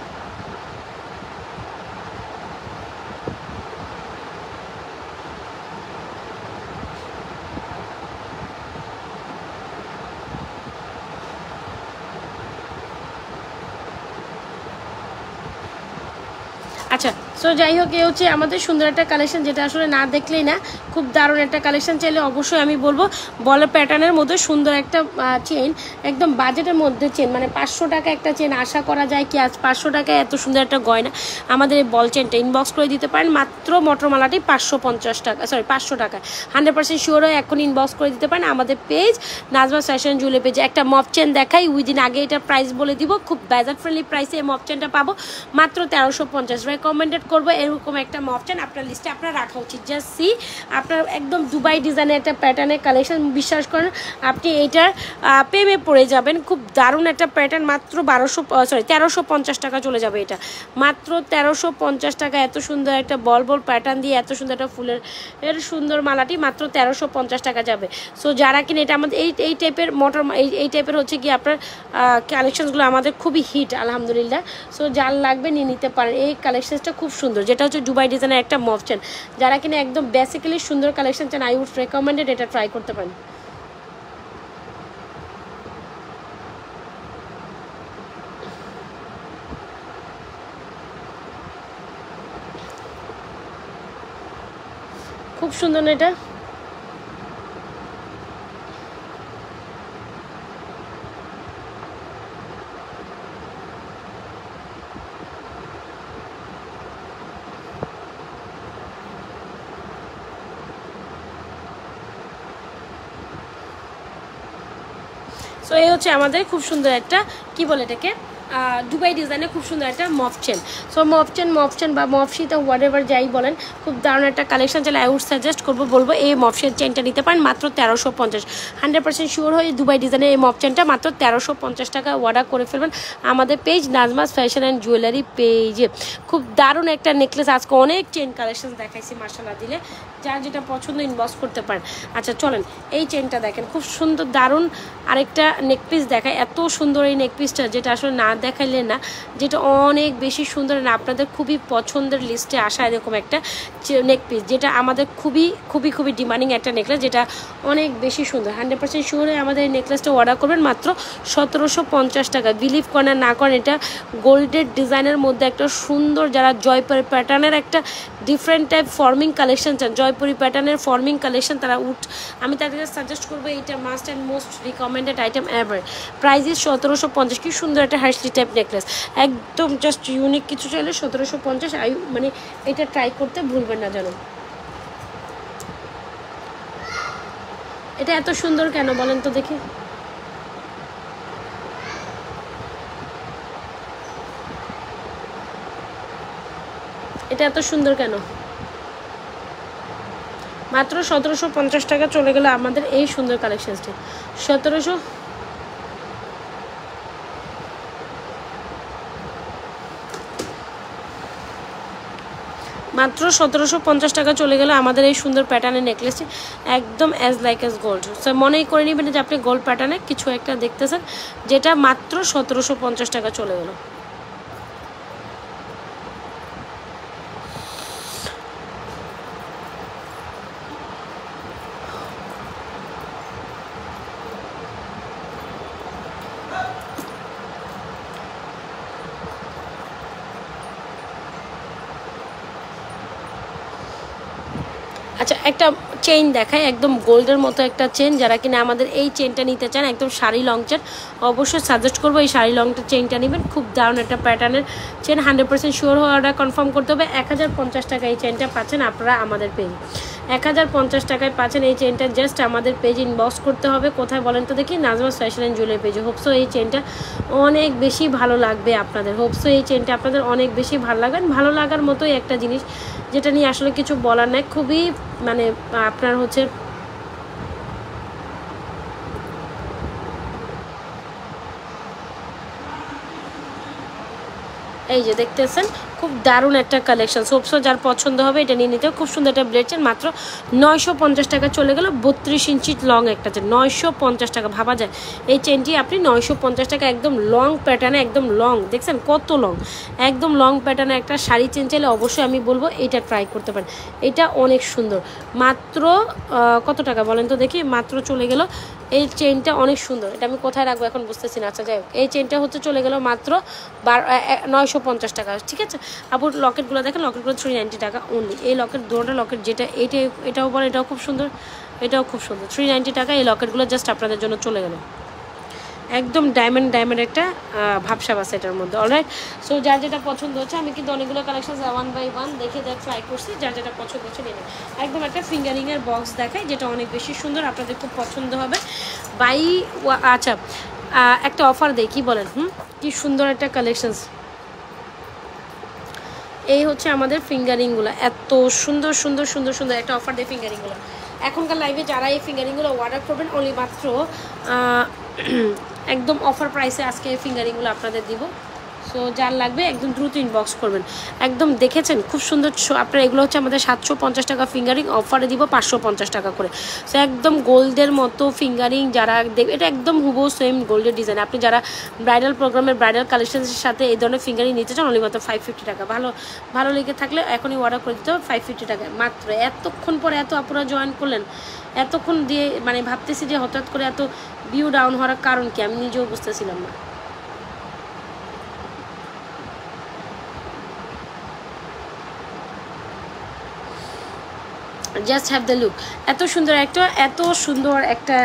আচ্ছা, সো যাই হোক, এ হচ্ছে আমাদের সুন্দর একটা কালেকশন, যেটা আসলে না দেখলেই না। খুব দারুণ একটা কালেকশন। চাইলে অবশ্যই আমি বলবো বলের প্যাটার্নের মধ্যে সুন্দর একটা চেন, একদম বাজেটের মধ্যে চেন, মানে 500 টাকা একটা চেন আশা করা যায় কি? আজ 500 টাকায় এত সুন্দর একটা গয়না আমাদের এই বল চেনটা ইনবক্স করে দিতে পারেন। মাত্র মটরমালাটি 550 টাকা, সরি 500 টাকায় 100% শিওর হয়ে এখন ইনবক্স করে দিতে পারেন আমাদের পেজ নাজমাস ফ্যাশন জুয়েলারি পেজে। একটা মফ চেন দেখাই, উইদিন আগে এটা প্রাইস বলে দিব। খুব বাজেট ফ্রেন্ডলি প্রাইসে এই মফ চেনটা পাবো মাত্র 1350। রেকমেন্ডেড করবো এরকম একটা মফ চেন আপনার লিস্টে আপনার রাখা উচিত। জাস্ট সি, আপনার একদম দুবাই ডিজাইনের একটা প্যাটার্নের কালেকশন। বিশ্বাস করেন আপনি এইটার প্রেমে পড়ে যাবেন। খুব দারুণ একটা প্যাটার্ন। মাত্র 1350 টাকা চলে যাবে এটা। মাত্র 1350 টাকা। এত সুন্দর একটা বল বল প্যাটার্ন দিয়ে এত সুন্দর একটা ফুলের সুন্দর মালাটি মাত্র 1350 টাকা যাবে। সো যারা কিনা এটা আমাদের এই টাইপের মোটর এই টাইপের হচ্ছে কি আপনার কালেকশনসগুলো আমাদের খুবই হিট আলহামদুলিল্লাহ। সো যার লাগবে নিয়ে নিতে পারেন। এই কালেকশনসটা খুব সুন্দর, যেটা হচ্ছে দুবাই ডিজাইনের একটা মফ চেন। যারা কিনা একদম বেসিক্যালি সুন্দর কালেকশন চান, আই উড রেকমেন্ডেড এটা ট্রাই করতে পারেন। খুব সুন্দর না এটা? সো এই হচ্ছে আমাদের খুব সুন্দর একটা কি বলে এটাকে দুবাই ডিজাইনের খুব সুন্দর একটা মফ চেন। সো মফ চেন বা মফ শীতা হোয়াট এভার যাই বলেন, খুব দারুণ একটা কালেকশন। চাইলে আই উড সাজেস্ট বলবো এই মফ চেনটা নিতে পারেন মাত্র 1350। 100% শিওর হয়ে দুবাই ডিজাইনের এই মফ চেনটা মাত্র 1350 টাকা অর্ডার করে ফেলবেন আমাদের page Najma's fashion and jewellery পেজে। খুব দারুণ একটা নেকলেস। আজকে অনেক চেন কালেকশন দেখাইছি মার্শাল্লাহ দিলে, যার যেটা পছন্দ ইনবক্স করতে পারেন। আচ্ছা চলেন এই চেনটা দেখেন, খুব সুন্দর দারুণ আরেকটা নেকপিস দেখায়। এত সুন্দর এই নেকপিসটা, যেটা আসলে না দেখাইলে না, যেটা অনেক বেশি সুন্দর না, আপনাদের খুবই পছন্দের লিস্টে আসা এরকম একটা নেকপিস, যেটা আমাদের খুবই খুবই খুবই ডিমান্ডিং একটা নেকলেস, যেটা অনেক বেশি সুন্দর। 100% শিওর হয়ে আমাদের এই নেকলেসটা অর্ডার করবেন মাত্র 1750 টাকা। বিলিভ করেন না করেন, এটা গোল্ডের ডিজাইনের মধ্যে একটা সুন্দর, যারা জয়পুরি প্যাটার্নের একটা ডিফারেন্ট টাইপ ফর্মিং কালেকশন চান, জয়পুরি প্যাটার্নের ফর্মিং কালেকশন, তারা আমি তাদেরকে সাজেস্ট করবো এইটা must and most recommended item ever. Price is 1750। কি সুন্দর একটা হার্সলি টাইপ নেকলেস, একদম জাস্ট ইউনিক কিছু চাইলে 1750। মানে এটা ট্রাই করতে ভুলবেন না জানো। এটা এত সুন্দর কেন বলেন তো দেখি? এটা এত সুন্দর কেন? মাত্র 1750 টাকা চলে গেল আমাদের এই সুন্দর কালেকশনটি। 1700। মাত্র 1750 টাকা চলে গেল আমাদের এই সুন্দর প্যাটার্নের নেকলেসটি, একদম as like as gold. So মনেই করে নেবেন যে আপনি গোল্ড প্যাটার্নে কিছু একটা দেখতেছেন, যেটা মাত্র 1750 টাকা চলে গেল। আচ্ছা, একটা চেইন দেখায়, একদম গোল্ডের মতো একটা চেন। যারা কিনা আমাদের এই চেনটা নিতে চান, একদম শাড়ি লং চেন, অবশ্যই সাজেস্ট করবো এই শাড়ি লংটা চেনটা নেবেন। খুব দারুণ একটা প্যাটার্নের চেন, 100% শিওর হওয়া অর্ডার কনফার্ম করতে হবে। 1050 টাকা এই চেনটা পাচ্ছেন আপনারা আমাদের পেজে, 1050 টাকায় পাচ্ছেন এই চেনটা। জাস্ট আমাদের পেজ ইনবক্স করতে হবে। কোথায় বলেন তো দেখি? নাজমাস ফ্যাশন অ্যান্ড জুয়েলারি পেজে। হোপসো এই চেনটা অনেক বেশি ভালো লাগবে আপনাদের, হোপসো এই চেনটা আপনাদের অনেক বেশি ভালো লাগবে। ভালো লাগার মতোই একটা জিনিস, যেটা নিয়ে আসলে কিছু বলার নাই। খুবই মানে আপনার হচ্ছে এই যে দেখতেছেন, খুব দারুণ একটা কালেকশন। সোপসো যার পছন্দ হবে এটা নিয়ে নিতে। খুব সুন্দর একটা ব্লেড চেন, মাত্র 950 টাকা চলে গেল। 32 ইঞ্চি লং একটা চেন, 950 টাকা। ভাবা যায় এই চেনটি আপনি 950 টাকা, একদম লং প্যাটার্নে, একদম লং, দেখছেন কত লং, একদম লং প্যাটার্নে একটা শাড়ি চেন চাইলে অবশ্যই আমি বলবো এটা ট্রাই করতে পারেন। এটা অনেক সুন্দর। মাত্র কত টাকা বলেন তো দেখি? মাত্র চলে গেল এই চেনটা, অনেক সুন্দর। এটা আমি কোথায় রাখবো এখন বুঝতেছি না। আচ্ছা যাই হোক, এই চেনটা হচ্ছে চলে গেল মাত্র 950 টাকা। ঠিক আছে আপুর, লকেটগুলো দেখেন, লকেটগুলো 390 টাকা অনলি। এই লকেট, দুটো লকেট, যেটা এটাও বলে, এটাও খুব সুন্দর, এটাও খুব সুন্দর। 390 টাকা এই লকেটগুলো জাস্ট আপনাদের জন্য চলে গেল। একদম ডায়মন্ড একটা ভাবসাব আছে এটার মধ্যে। অলরাইট, সো যার যেটা পছন্দ হচ্ছে, আমি কিন্তু অনেকগুলো কালেকশন 1 বাই 1 দেখে ট্রাই করছি। যার যেটা পছন্দ হচ্ছে নিয়ে নেন। একদম একটা ফিঙ্গারিংয়ের বক্স দেখায়, যেটা অনেক বেশি সুন্দর, আপনাদের খুব পছন্দ হবে। আচ্ছা, একটা অফার দেই, কি বলেন? কি সুন্দর একটা কালেকশনস। এই হচ্ছে আমাদের ফিঙ্গারিংগুলো, এত সুন্দর সুন্দর সুন্দর সুন্দর একটা অফার দেয় ফিঙ্গারিংগুলো। এখনকার লাইভে যারা এই ফিঙ্গারিংগুলো অর্ডার করবেন, অনলি মাত্র একদম অফার প্রাইসে আজকে এই ফিঙ্গারিংগুলো আপনাদের দিব। সো যার লাগবে একদম দ্রুত ইনবক্স করবেন। একদম দেখেছেন খুব সুন্দর। আপনার এগুলো হচ্ছে আমাদের 750 টাকা ফিঙ্গারিং, অফারে দিব 550 টাকা করে। সো একদম গোল্ডের মতো ফিঙ্গারিং, যারা এটা একদম হুবহু সেম গোল্ডের ডিজাইন। আপনি যারা ব্রাইডাল প্রোগ্রামের ব্রাইডাল কালেকশনের সাথে এই ধরনের ফিঙ্গারিং নিতে চান, অনলি মাত্র 550 টাকা। ভালো লেগে থাকলে এখনই অর্ডার করে দিতে হবে 550 টাকায় মাত্র। এতক্ষণ পরে এত আপুরা জয়েন করলেন, এতক্ষণ দিয়ে মানে ভাবতেছি যে হঠাৎ করে এত ভিউ ডাউন হওয়ার কারণ কি, আমি নিজেও বুঝতেছিলাম না। Just have the look. এত সুন্দর একটা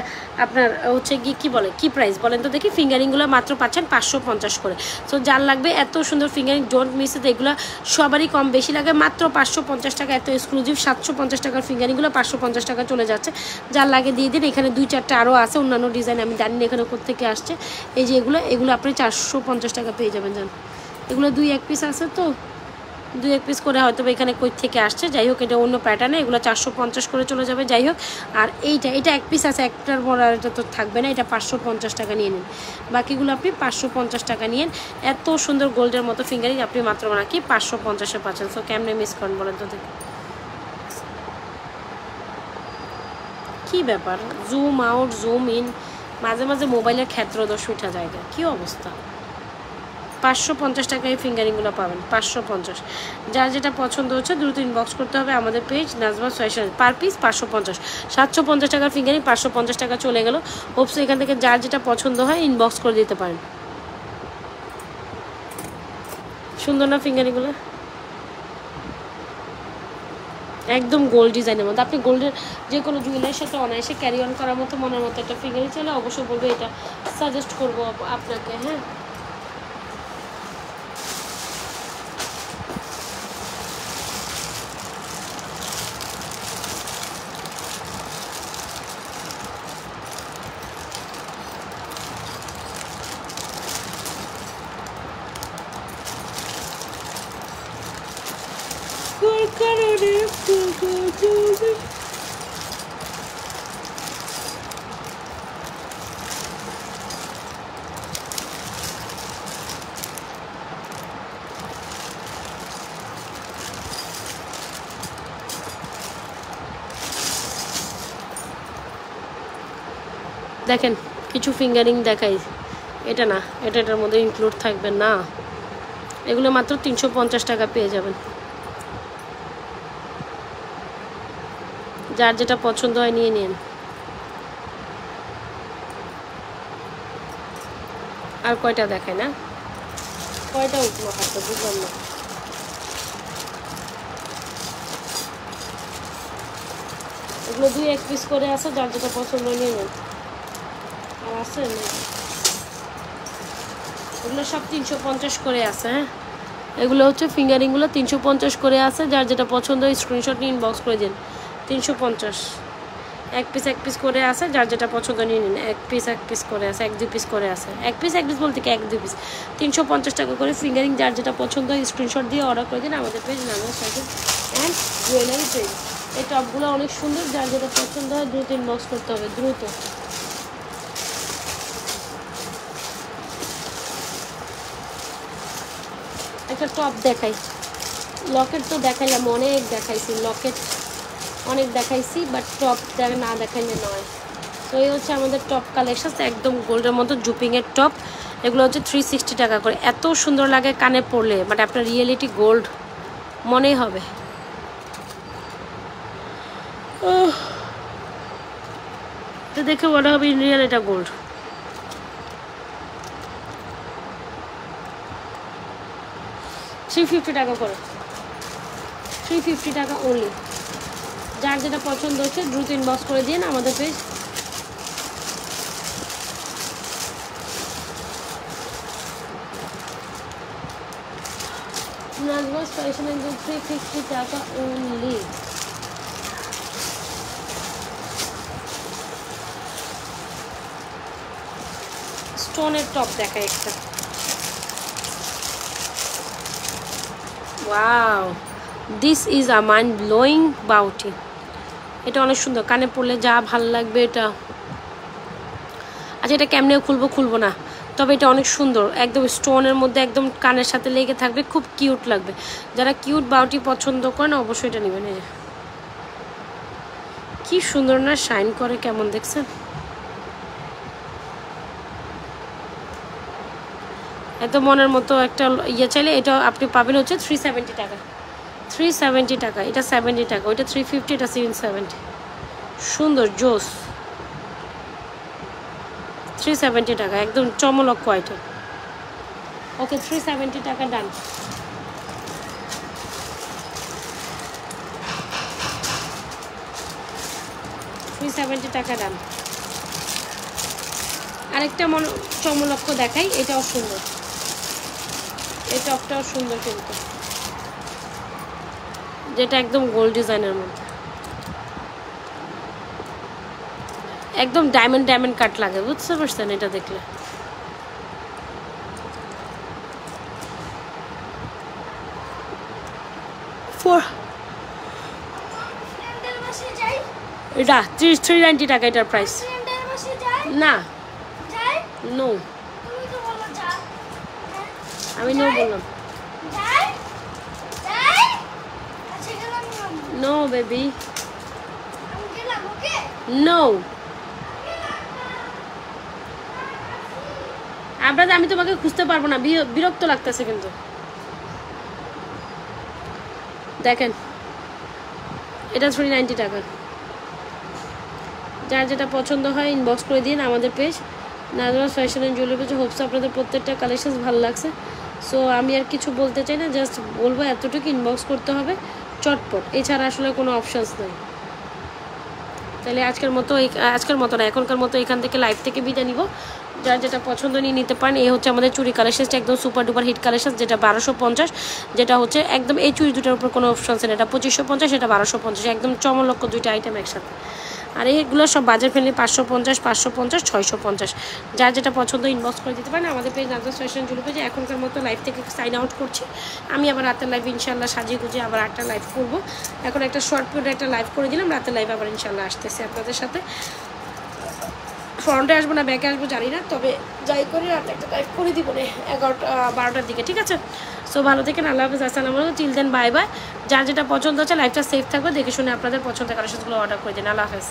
আপনার হচ্ছে কী বলে, কী প্রাইস বলেন তো দেখি? ফিঙ্গারিংগুলো মাত্র পাচ্ছেন 550 করে। সো যার লাগবে এত সুন্দর ফিঙ্গারিং, ডোন্ট মিস ইট। এগুলো সবারই কম বেশি লাগে, মাত্র 550 টাকা। এত এক্সক্লুসিভ 750 টাকার ফিঙ্গারিংগুলো 550 টাকা চলে যাচ্ছে। যার লাগে দিয়ে দিন। এখানে 2-4টা আরও আছে অন্যান্য ডিজাইন, আমি জানি না এখানে কোথেকে আসছে। এই যে এগুলো আপনি 450 টাকা পেয়ে যাবেন। জান এগুলো 2-1 পিস আছে, তো 2-1 পিস করে হয়তো এখানে কই থেকে আসছে। যাই হোক, এটা অন্য প্যাটার্নে, এগুলো 450 করে চলে যাবে। যাই হোক, আর এটা 1 পিস আছে, একটার পর আর এটা তো থাকবে না। এটা 550 টাকা নিয়ে নিন, বাকিগুলো আপনি 550 টাকা নিন। এত সুন্দর গোল্ডের মতো ফিঙ্গারিং আপনি মাত্র নাকি 550-এ পাচ্ছেন। সো কেমনে মিস করেন বলেন তো দেখি? কী ব্যাপার, জুম আউট জুম ইন, মাঝে মাঝে মোবাইলের ক্ষেত্রদোষ উঠা জায়গা, কী অবস্থা। 550 টাকায় এই ফিঙ্গারিংগুলো পাবেন, 550। যার যেটা পছন্দ হচ্ছে দ্রুত ইনবক্স করতে হবে আমাদের page Najma's fashion. Per piece 550, 750 টাকার ফিঙ্গারিং 550 টাকা চলে গেল। হোপস এখান থেকে যার যেটা পছন্দ হয় ইনবক্স করে দিতে পারেন। সুন্দর না ফিঙ্গারিংগুলো? একদম গোল্ড ডিজাইনের মধ্যে। আপনি গোল্ডের যে কোনো জুয়েলারির সাথে অনায়াসে ক্যারি অন করার মতো মনের মতো একটা ফিঙ্গারিং চাইলে অবশ্যই বলবো, এটা সাজেস্ট করবো আপনাকে। হ্যাঁ, দেখেন কিছু ফিঙ্গারিং দেখাই, এটা না, এটার মধ্যে ইনক্লুড থাকবে না। এগুলো মাত্র 350 টাকা পেয়ে যাবেন। যার যেটা পছন্দ হয় নিয়ে নিন। আর কয়টা দেখায় না, কয়টা উঠলো হাতে বুঝলাম না। এগুলো 2-1 পিস করে আছে, যার যেটা পছন্দ নিয়ে নেন। আর আছে না, এগুলো সব 350 করে আছে। হ্যাঁ, এগুলো হচ্ছে ফিঙ্গারিংগুলো 350 করে আছে, যার যেটা পছন্দ স্ক্রিনশট নিয়ে ইনবক্স করে দিন। 350 এক পিস করে আছে, যার যেটা পছন্দ নিয়ে নিন। এক পিস করে আছে, 1-2 পিস করে আছে। এক পিস বলতে কি 1-2 পিস। 350 টাকা করে ফিঙ্গারিং, যার যেটা পছন্দ স্ক্রিনশট দিয়ে অর্ডার করে দিন আমাদের পেজ নানা সাইকেল অ্যান্ড জুয়েলারি পেজ। এই টপগুলো অনেক সুন্দর, যার যেটা পছন্দ হয় দ্রুত ইনবক্স করতে হবে, দ্রুত। একটা টপ দেখাই, লকেট তো দেখাইলাম, অনেক দেখাইছি লকেট, অনেক দেখাইছি, বাট টপ না দেখাইলে নয়। তো এই হচ্ছে আমাদের টপ কালেকশন, একদম গোল্ডের মতো জুপিংয়ের টপ। এগুলো হচ্ছে 360 টাকা করে। এত সুন্দর লাগে কানে পরলে, বাট আপনার রিয়েলিটি গোল্ড মনেই হবে। তো দেখে মনে হবে রিয়েল এটা গোল্ড। $350 টাকা করে, 350 টাকা অনলি। যার যেটা পছন্দ হচ্ছে দ্রুত ইনবক্স করে দিন আমাদের পেজ। নাজমাস ফ্যাশন এন্ড 350 টাকা অনলি। স্টোনের টপ দেখায় একটা, wow, this is a mind blowing beauty. এটা অনেক সুন্দর, কানে পরলে যা ভাল লাগবে এটা। আচ্ছা, এটা কেমনে খুলবো না, তবে এটা অনেক সুন্দর, একদম স্টোনের মধ্যে একদম কানের সাথে লেগে থাকবে, খুব কিউট লাগবে। যারা কিউট বাউটি পছন্দ করেন অবশ্যই এটা নেবেন। এই কি সুন্দর না, শাইন করে কেমন, দেখছেন? এত মনের মতো একটা ইয়ে চাইলে এটা আপনি পাবেন হচ্ছে 370 টাকা। 370 টাকা, এটা 70 টাকা, ওইটা 350, এটা 770। সুন্দর জোস, 370 টাকা, একদম চমলক্ষ আইটেম। ওকে, 370 টাকা ডান। $370 টাকা ডান। আরেকটা চমলক্ষ দেখাই, এটাও সুন্দর, এই টপটাও সুন্দর কিন্তু, যেটা একদম গোল্ড ডিজাইনের মধ্যে, একদম ডায়মন্ড কাট লাগে, বুঝতে পারছেন? এটা দেখলে এটা 390 টাকা এটার প্রাইস। না, নো, আমি নো বললাম। No baby, no. আপনাদের আমি তোমাকে খুঁজতে পারবো না, বিরক্ত লাগতেছে কিন্তু। দেখেন এটা 390 টাকা। যার যেটা পছন্দ হয় ইনবক্স করে দিন আমাদের page Najma's fashion and jewellery page. Hopes আপনাদের প্রত্যেকটা কালেকশন ভালো লাগছে। সো আমি আর কিছু বলতে চাই না, জাস্ট বলবো এতটুকু, ইনবক্স করতে হবে চটপট, এছাড়া আসলে কোনো অপশানস নেই। তাহলে আজকের মতো না, এখনকার মতো এখান থেকে লাইভ থেকে বিদায় নিব। যার যেটা পছন্দ নিয়ে নিতে পারেন। এই হচ্ছে আমাদের চুড়ি কালেকশনটা, একদম সুপার ডুপার হিট কালেকশন, যেটা 1250, যেটা হচ্ছে একদম এই চুড়ি দুটার উপর কোনো অপশানস নেই। এটা 2550, এটা 1250, একদম চমলক্ষ দুইটা আইটেম একসাথে। আর এইগুলো সব বাজার ফ্রেন্ডলি, 550, 550, 650। যার যেটা পছন্দ ইনবক্স করে দিতে পারেন আমাদের পেজ নাজমাস ফ্যাশন জুয়েলারি পেজে। এখনকার মতো লাইভ থেকে সাইন আউট করছি। আমি আবার রাতের লাইভ ইনশাল্লাহ সাজিয়ে গুজিয়ে আবার একটা লাইভ করবো। এখন একটা শর্ট পিরিয়ড একটা লাইভ করে দিলাম, রাতের লাইভ আবার ইনশাল্লাহ আসতেছে আপনাদের সাথে। ফ্রন্টে আসবো না ব্যাকে আসবো জানি না, তবে যাই করি রাতে একটা লাইভ করে দিব না 11-12টার দিকে, ঠিক আছে? সো ভালো থেকেন, আল্লাহ হাফিজ, আসসালামু আলাইকুম, টিল দেন বাই বাই। যার যেটা পছন্দ হচ্ছে লাইভটা সেফ থাকবে, দেখে শুনে আপনাদের পছন্দের কালেকশনগুলো অর্ডার করে দিন। আল্লাহ হাফিজ।